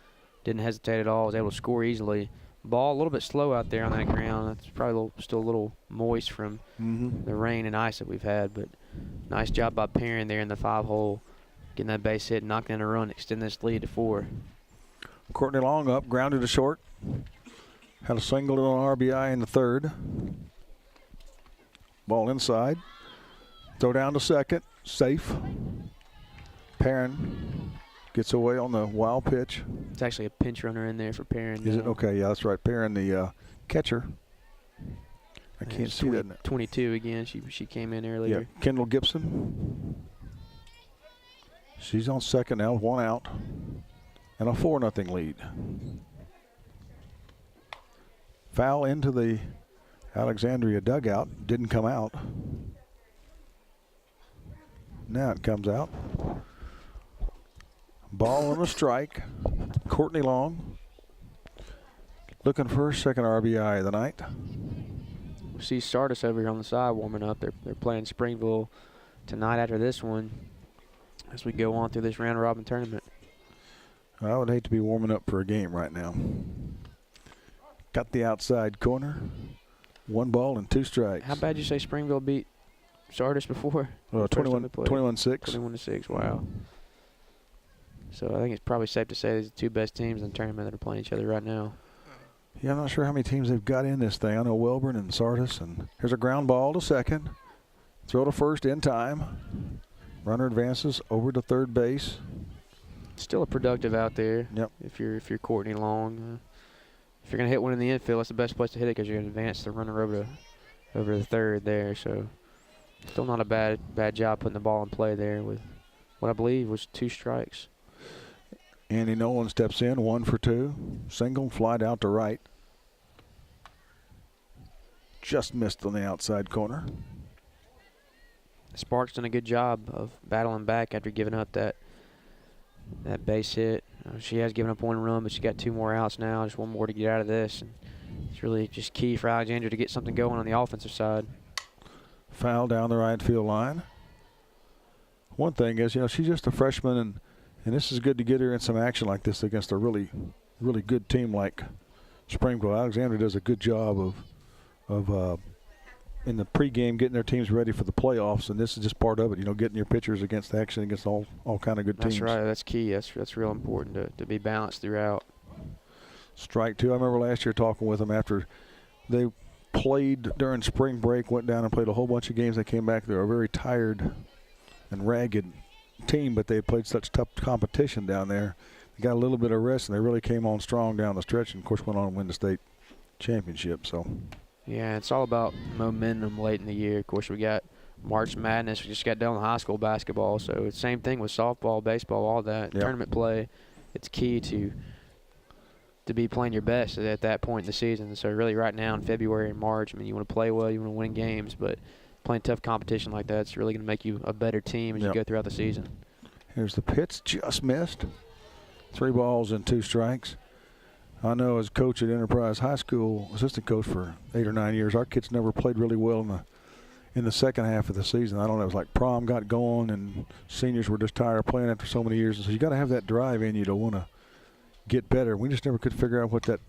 didn't hesitate at all, was able to score easily. Ball a little bit slow out there on that ground. It's probably still a little moist from the rain and ice that we've had, but nice job by Perrin there in the 5-hole, getting that base hit, knocking in a run, extend this lead to 4. Courtney Long up, grounded to short. Had a single on RBI in the 3rd. Ball inside. Throw down to second. Safe. Perrin gets away on the wild pitch. It's actually a pinch runner in there for Perrin. Is it? Okay, yeah, that's right. Perrin, the catcher. I can't see that. 22 again. She came in earlier. Yeah, Kendall Gibson. She's on second now, 1 out. And a 4-0 lead. Foul into the Alexandria dugout. Didn't come out. Now it comes out. Ball on a strike. Courtney Long looking for her 2nd RBI of the night. We see Sardis over here on the side warming up. They're playing Springville tonight after this one as we go on through this round-robin tournament. I would hate to be warming up for a game right now. Got the outside corner. 1 ball and 2 strikes. How bad did you say Springville beat Sardis before? 21-6. 21-6, wow. So I think it's probably safe to say these are the 2 best teams in the tournament that are playing each other right now. Yeah, I'm not sure how many teams they've got in this thing. I know Welborn and Sardis. And here's a ground ball to second. Throw to first in time. Runner advances over to 3rd base. Still a productive out there. Yep. If you're Courtney Long, if you're gonna hit one in the infield, that's the best place to hit it because you're gonna advance the runner over the 3rd there. So still not a bad job putting the ball in play there with what I believe was 2 strikes. Andy Nolan steps in, 1 for 2. Single, flied out to right. Just missed on the outside corner. Sparks done a good job of battling back after giving up that base hit. She has given up 1 run, but she got 2 more outs now. Just 1 more to get out of this. And it's really just key for Alexandria to get something going on the offensive side. Foul down the right field line. One thing is, she's just a freshman, and this is good to get her in some action like this against a really, really good team like Springville. Alexandria does a good job of in the pregame getting their teams ready for the playoffs, and this is just part of it. Getting your pitchers against action against all kind of good teams. That's right. That's key. That's real important to be balanced throughout. Strike 2. I remember last year talking with them after they played during spring break, went down and played a whole bunch of games. They came back. They were a very tired and ragged team, but they played such tough competition down there. They got a little bit of rest, and they really came on strong down the stretch, and, of course, went on to win the state championship. So. Yeah, it's all about momentum late in the year. Of course, we got March Madness. We just got done with high school basketball. So it's the same thing with softball, baseball, all that. Yep. Tournament play, it's key to be playing your best at that point in the season. So really right now in February and March, you want to play well, you want to win games, but playing tough competition like that is really going to make you a better team as you go throughout the season. Here's the pitch, just missed. 3 balls and 2 strikes. I know as coach at Enterprise High School, assistant coach for 8 or 9 years, our kids never played really well in the second half of the season. I don't know, it was like prom got going and seniors were just tired of playing after so many years. And so you got to have that drive in you to want to get better. We just never could figure out what that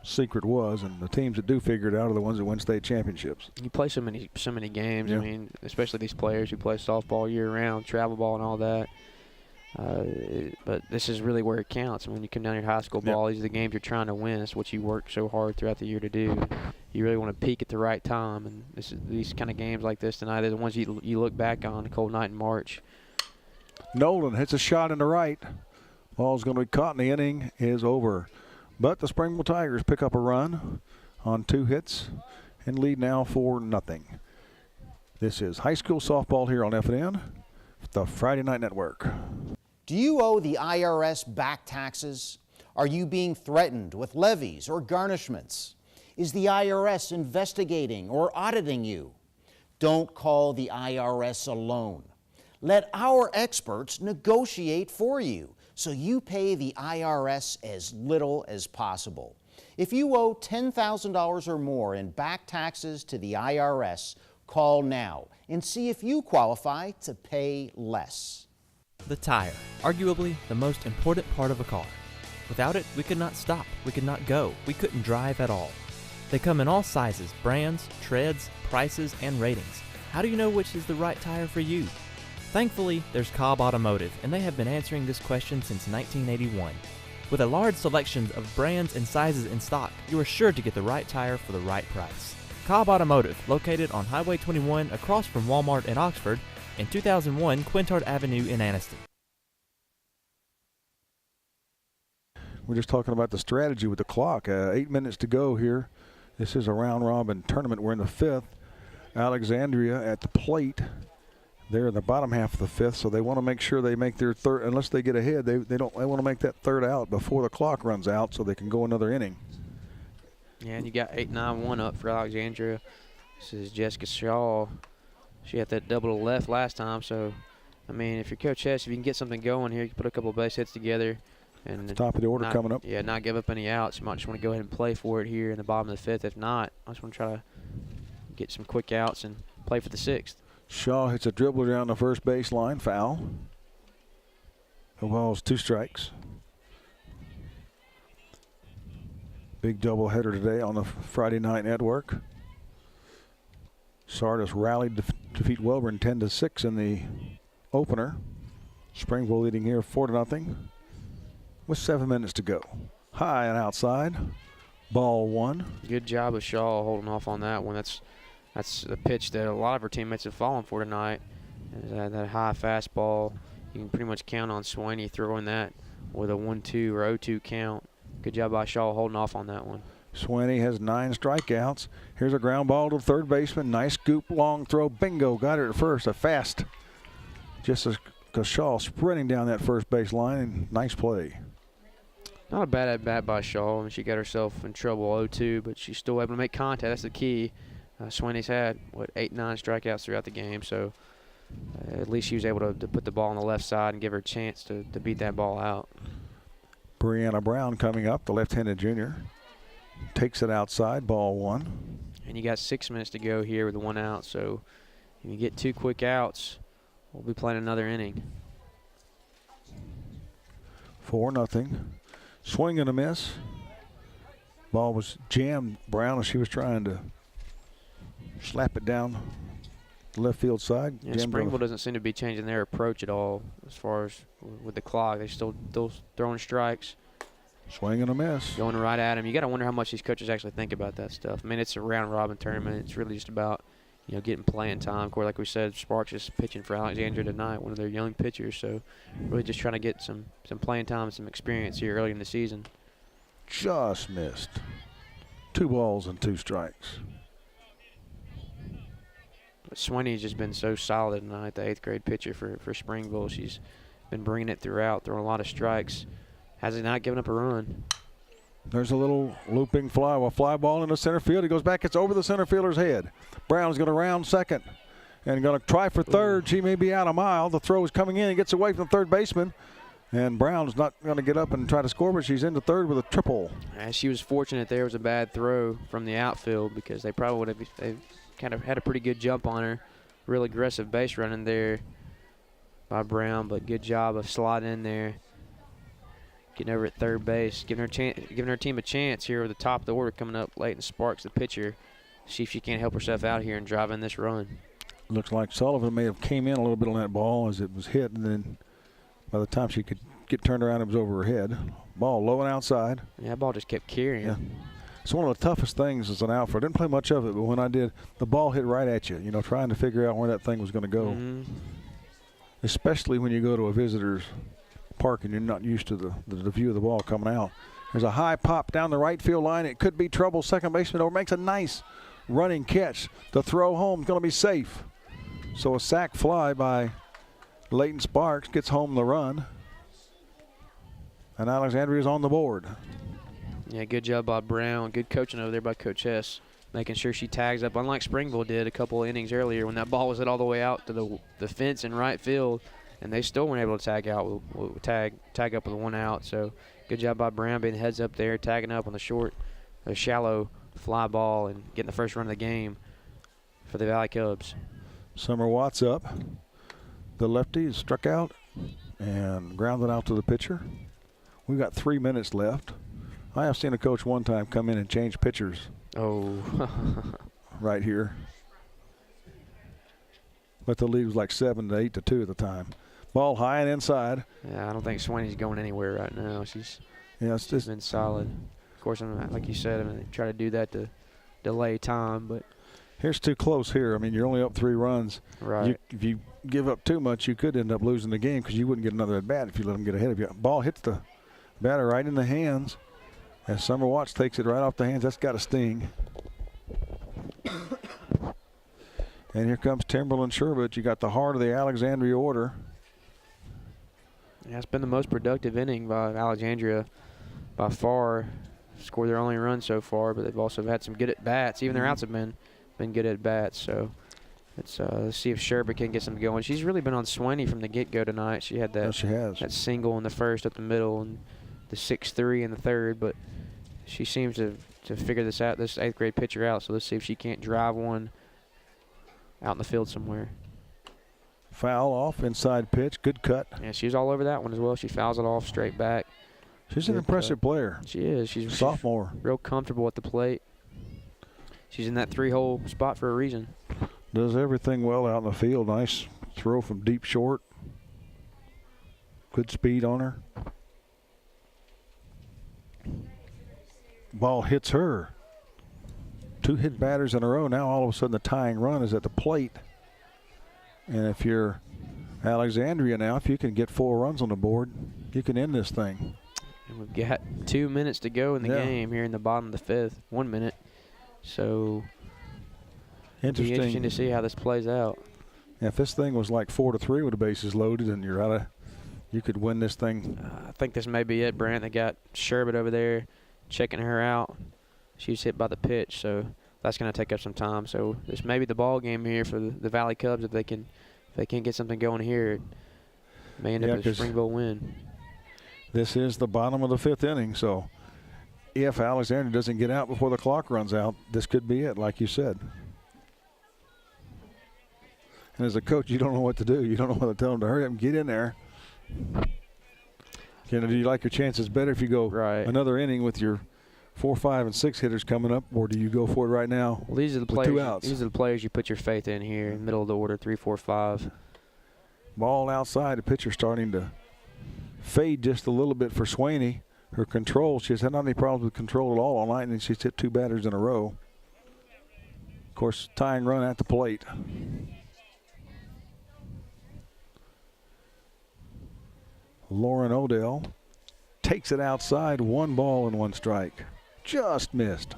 secret was, and the teams that do figure it out are the ones that win state championships. You play so many games. Yeah. Especially these players who play softball year round, travel ball and all that. But this is really where it counts. When you come down to your high school ball, these are the games you're trying to win. It's what you work so hard throughout the year to do. You really want to peak at the right time, and these kind of games like this tonight are the ones you look back on, a cold night in March. Nolan hits a shot in the right. Ball's going to be caught, and the inning is over. But the Springville Tigers pick up a run on 2 hits and lead now 4-0. This is high school softball here on FNN, the Friday Night Network. Do you owe the IRS back taxes? Are you being threatened with levies or garnishments? Is the IRS investigating or auditing you? Don't call the IRS alone. Let our experts negotiate for you so you pay the IRS as little as possible. If you owe $10,000 or more in back taxes to the IRS, call now and see if you qualify to pay less. The tire, arguably the most important part of a car. Without it, we could not stop, we could not go, we couldn't drive at all. They come in all sizes, brands, treads, prices, and ratings. How do you know which is the right tire for you? Thankfully, there's Cobb Automotive, and they have been answering this question since 1981. With a large selection of brands and sizes in stock, you are sure to get the right tire for the right price. Cobb Automotive, located on Highway 21 across from Walmart in Oxford, and 2001 Quintard Avenue in Anniston. We're just talking about the strategy with the clock. 8 minutes to go here. This is a round-robin tournament. We're in the 5th. Alexandria at the plate. They're in the bottom half of the 5th, so they want to make sure they make their third. Unless they get ahead, they want to make that third out before the clock runs out, so they can go another inning. Yeah, and you got 8-9-1 up for Alexandria. This is Jessica Shaw. She had that double to left last time, so I mean, if you're Coach Hess, if you can get something going here, you can put a couple of base hits together. And top of the order coming up. Yeah, not give up any outs. You might just want to go ahead and play for it here in the bottom of the 5th. If not, I just want to try to get some quick outs and play for the 6th. Shaw hits a dribbler down the first baseline, foul. The ball's 2 strikes. Big doubleheader today on the Friday Night Network. Sardis rallied to defeat Welborn 10-6 in the opener. Springville leading here 4-0 with 7 minutes to go. High and outside. Ball 1. Good job of Shaw holding off on that one. That's the pitch that a lot of her teammates have fallen for tonight. That high fastball. You can pretty much count on Swaney throwing that with a 1-2 or 0-2 count. Good job by Shaw holding off on that one. Swaney has 9 strikeouts. Here's a ground ball to the third baseman. Nice scoop, long throw. Bingo, got her at first. A fast. Just as Shaw sprinting down that first base line. And nice play. Not a bad at-bat by Shaw. I mean, she got herself in trouble 0-2, but she's still able to make contact. That's the key. Swaney's had, 8-9 strikeouts throughout the game, so at least she was able to put the ball on the left side and give her a chance to beat that ball out. Brianna Brown coming up, the left-handed junior. Takes it outside, ball 1. And you got 6 minutes to go here with 1 out, so if you get 2 quick outs, we'll be playing another inning. 4-0. Swing and a miss. Ball was jammed. Brown, as she was trying to slap it down the left field side. Yeah, Springville doesn't seem to be changing their approach at all as far as with the clock. They're still throwing strikes. Swing and a miss. Going right at him. You got to wonder how much these coaches actually think about that stuff. I mean, it's a round-robin tournament. It's really just about, getting playing time. Of course, like we said, Sparks is pitching for Alexandria tonight, one of their young pitchers. So really just trying to get some playing time and some experience here early in the season. Just missed. 2 balls and 2 strikes. But Swaney's just been so solid tonight, the 8th grade pitcher for Springville. She's been bringing it throughout, throwing a lot of strikes. Has he not given up a run? There's a little looping fly ball into center field. He goes back. It's over the center fielder's head. Brown's going to round second and going to try for third. She may be out a mile. The throw is coming in. He gets away from the third baseman. And Brown's not going to get up and try to score, but she's into third with a triple. And she was fortunate there was a bad throw from the outfield because they probably would have they kind of had a pretty good jump on her. Real aggressive base running there by Brown, but good job of sliding in there. Getting over at third base, giving her team a chance here with the top of the order coming up. Leighton Sparks, the pitcher, see if she can't help herself out here and drive in this run. Looks like Sullivan may have came in a little bit on that ball as it was hit and then By the time she could get turned around, it was over her head. Ball low and outside. Yeah, that ball just kept carrying. Yeah. It's one of the toughest things as an outfielder. I didn't play much of it, but when I did, the ball hit right at you, you know, trying to figure out where that thing was going to go. Mm-hmm. Especially when you go to a visitor's park and you're not used to the view of the ball coming out. There's a high pop down the right field line. It could be trouble. Second baseman over, makes a nice running catch. The throw home is going to be safe. So a sac fly by Leighton Sparks gets home the run. And Alexandria is on the board. Yeah, good job by Brown. Good coaching over there by Coach Hess, making sure she tags up, unlike Springville did a couple of innings earlier when that ball was hit all the way out to the fence in right field, and they still weren't able to tag out, tag up with 1 out. So good job by Brown being heads up there, tagging up on the shallow fly ball and getting the first run of the game for the Valley Cubs. Summer Watts up. The lefty is struck out and grounded out to the pitcher. We've got 3 minutes left. I have seen a coach one time come in and change pitchers. Oh. Right here. But the lead was like 7 to 8 to 2 at the time. Ball high and inside. Yeah, I don't think Swaney's going anywhere right now. She's been solid. Of course, like you said, I'm going to try to do that to delay time, but here's too close here. I mean, you're only up 3 runs. Right. If you give up too much, you could end up losing the game because you wouldn't get another at bat if you let them get ahead of you. Ball hits the batter right in the hands. As Summer Watts takes it right off the hands, that's got to sting. And here comes Timberland Sherbert. You got the heart of the Alexandria order. Yeah, it's been the most productive inning by Alexandria by far. Scored their only run so far, but they've also had some good at bats. Even their outs have been good at bats. So let's see if Sherbert can get some going. She's really been on Swaney from the get-go tonight. She had that single in the first up the middle and the 6-3 in the third, but she seems to figure this 8th grade pitcher out. So let's see if she can't drive one out in the field somewhere. Foul off, inside pitch, good cut. Yeah, she's all over that one as well. She fouls it off straight back. She's an impressive player. She is. She's sophomore. Real comfortable at the plate. She's in that 3-hole spot for a reason. Does everything well out in the field. Nice throw from deep short. Good speed on her. Ball hits her. 2 hit batters in a row. Now all of a sudden the tying run is at the plate. And if you're Alexandria now, if you can get 4 runs on the board, you can end this thing. And we've got 2 minutes to go in the game here in the bottom of the 5th. 1 minute. So interesting to see how this plays out. If this thing was like 4-3 with the bases loaded and you could win this thing. I think this may be it, Brant. They got Sherbert over there checking her out. She's hit by the pitch, so that's going to take up some time. So this may be the ball game here for the Valley Cubs. If they can't get something going here, it may end up a Springville win. This is the bottom of the 5th inning, so if Alexandria doesn't get out before the clock runs out, this could be it, like you said. And as a coach, you don't know what to do. You don't know whether to tell them to hurry up and get in there. Do you like your chances better if you go another inning with your 4, 5, and 6 hitters coming up, or do you go for it right now? Well, these are the with players. 2 outs. These are the players you put your faith in here, in the middle of the order, 3, 4, 5. Ball outside. The pitcher starting to fade just a little bit for Swaney. Her control, she's had not any problems with control at all night, and she's hit 2 batters in a row. Of course, tying run at the plate. Lauren Odell takes it outside, 1 ball and 1 strike. Just missed.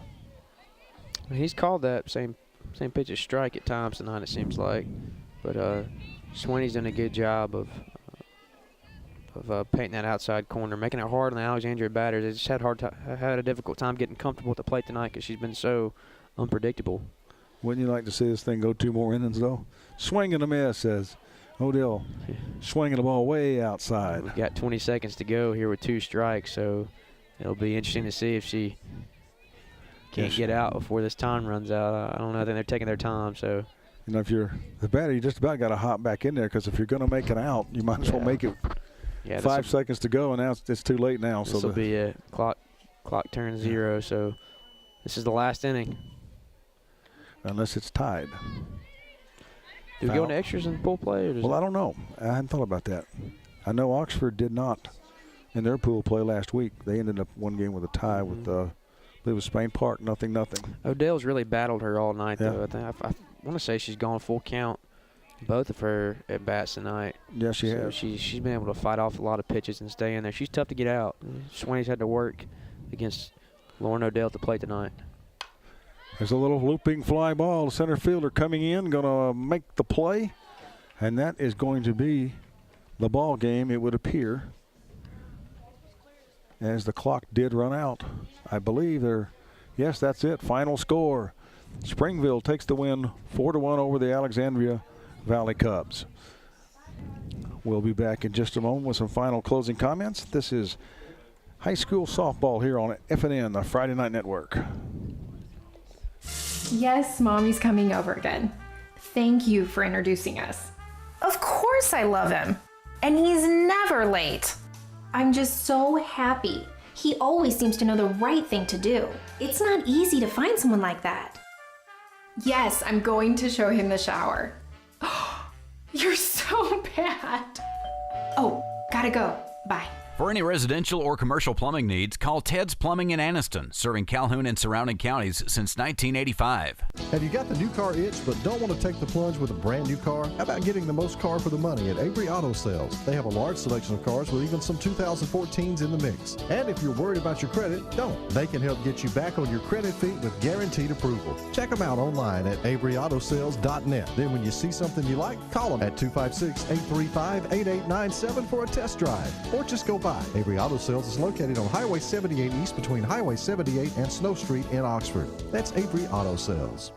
He's called that same pitch as strike at times tonight, it seems like. But Swaney's done a good job of painting that outside corner, making it hard on the Alexandria batters. They just had a difficult time getting comfortable at the plate tonight because she's been so unpredictable. Wouldn't you like to see this thing go 2 more innings, though? Swing and a miss, says Odell, swinging the ball way outside. We've got 20 seconds to go here with 2 strikes, so it'll be interesting to see if she can't get out before this time runs out. I don't know. I think they're taking their time. So, you know, if you're the batter, you just about got to hop back in there because if you're going to make an out, you might as well make it. 5 seconds to go, and now it's too late now. This will be it. Clock turns 0. So this is the last inning. Unless it's tied. Do we go into extras and pull play? Or well, I don't know. I hadn't thought about that. I know Oxford did not in their pool play last week. They ended up one game with a tie with I believe it was Spain Park, 0-0. Odell's really battled her all night, Yeah. though. I want to say she's gone full count, both of her at bats tonight. Yeah, she has. She's been able to fight off a lot of pitches and stay in there. She's tough to get out. Swain's had to work against Lauren Odell at the plate tonight. There's a little looping fly ball. Center fielder coming in, going to make the play, and that is going to be the ball game, it would appear, as the clock did run out. I believe yes, that's it. Final score. Springville takes the win 4-1 over the Alexandria Valley Cubs. We'll be back in just a moment with some final closing comments. This is high school softball here on FNN, the Friday Night Network. Yes, Mommy's coming over again. Thank you for introducing us. Of course I love him. And he's never late. I'm just so happy. He always seems to know the right thing to do. It's not easy to find someone like that. Yes, I'm going to show him the shower. You're so bad. Oh, gotta go. Bye. For any residential or commercial plumbing needs, call Ted's Plumbing in Anniston, serving Calhoun and surrounding counties since 1985. Have you got the new car itch but don't want to take the plunge with a brand new car? How about getting the most car for the money at Avery Auto Sales? They have a large selection of cars with even some 2014s in the mix. And if you're worried about your credit, don't. They can help get you back on your credit feet with guaranteed approval. Check them out online at AveryAutoSales.net. Then when you see something you like, call them at 256-835-8897 for a test drive. Or just go by. Avery Auto Sales is located on Highway 78 East between Highway 78 and Snow Street in Oxford. That's Avery Auto Sales.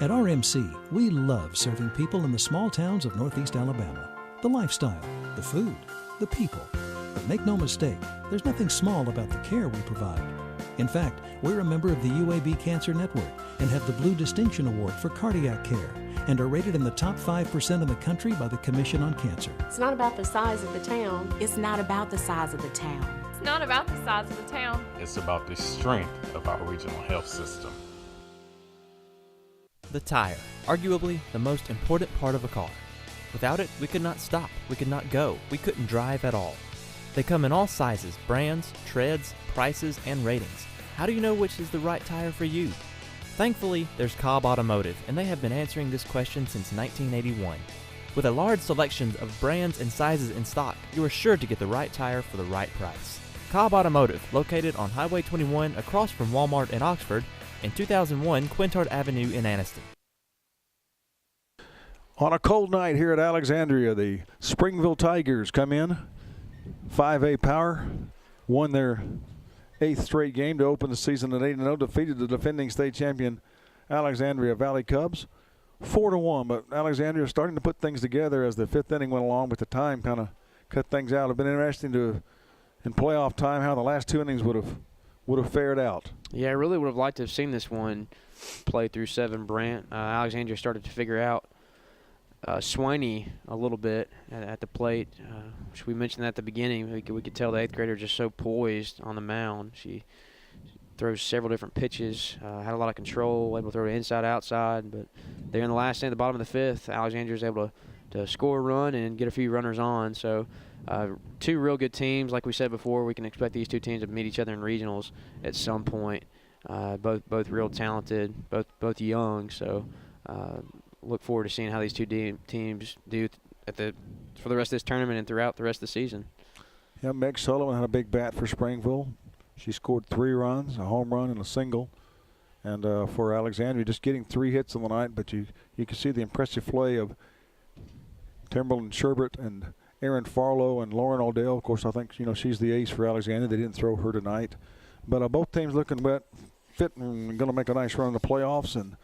At RMC, we love serving people in the small towns of Northeast Alabama. The lifestyle, the food, the people. But make no mistake, there's nothing small about the care we provide. In fact, we're a member of the UAB Cancer Network and have the Blue Distinction Award for cardiac care and are rated in the top 5% in the country by the Commission on Cancer. It's not about the size of the town. It's not about the size of the town. It's not about the size of the town. It's about the strength of our regional health system. The tire, arguably the most important part of a car. Without it, we could not stop, we could not go, we couldn't drive at all. They come in all sizes, brands, treads, prices, and ratings. How do you know which is the right tire for you? Thankfully, there's Cobb Automotive, and they have been answering this question since 1981. With a large selection of brands and sizes in stock, you are sure to get the right tire for the right price. Cobb Automotive, located on Highway 21 across from Walmart in Oxford, and 2001 Quintard Avenue in Anniston. On a cold night here at Alexandria, the Springville Tigers come in 5A power, won their 8th straight game to open the season at 8-0, defeated the defending state champion Alexandria Valley Cubs 4-1. But Alexandria starting to put things together as the 5th inning went along, but the time kind of cut things out. It'd been interesting to, in playoff time, how the last 2 innings would have fared out. Yeah, I really would have liked to have seen this one play through 7 Brant. Alexandria started to figure out Swaney a little bit at the plate, which we mentioned at the beginning. We could tell the 8th grader just so poised on the mound. She throws several different pitches, had a lot of control, able to throw it inside, outside. But there in the last inning, the bottom of the 5th, Alexandria was able to score a run and get a few runners on. So 2 real good teams. Like we said before, we can expect these 2 teams to meet each other in regionals at some point. Both real talented, both young. So look forward to seeing how these 2 teams do for the rest of this tournament and throughout the rest of the season. Yeah, Meg Sullivan had a big bat for Springville. She scored 3 runs, a home run and a single. And for Alexandria, just getting 3 hits on the night, but you can see the impressive play of Timberland Sherbert and Aaron Farlow and Lauren Odell. Of course, I think she's the ace for Alexandria. They didn't throw her tonight. But both teams looking fit and going to make a nice run in the playoffs. And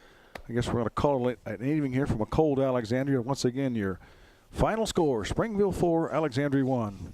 I guess we're going to call it an evening here from a cold Alexandria. Once again, your final score, Springville 4, Alexandria 1.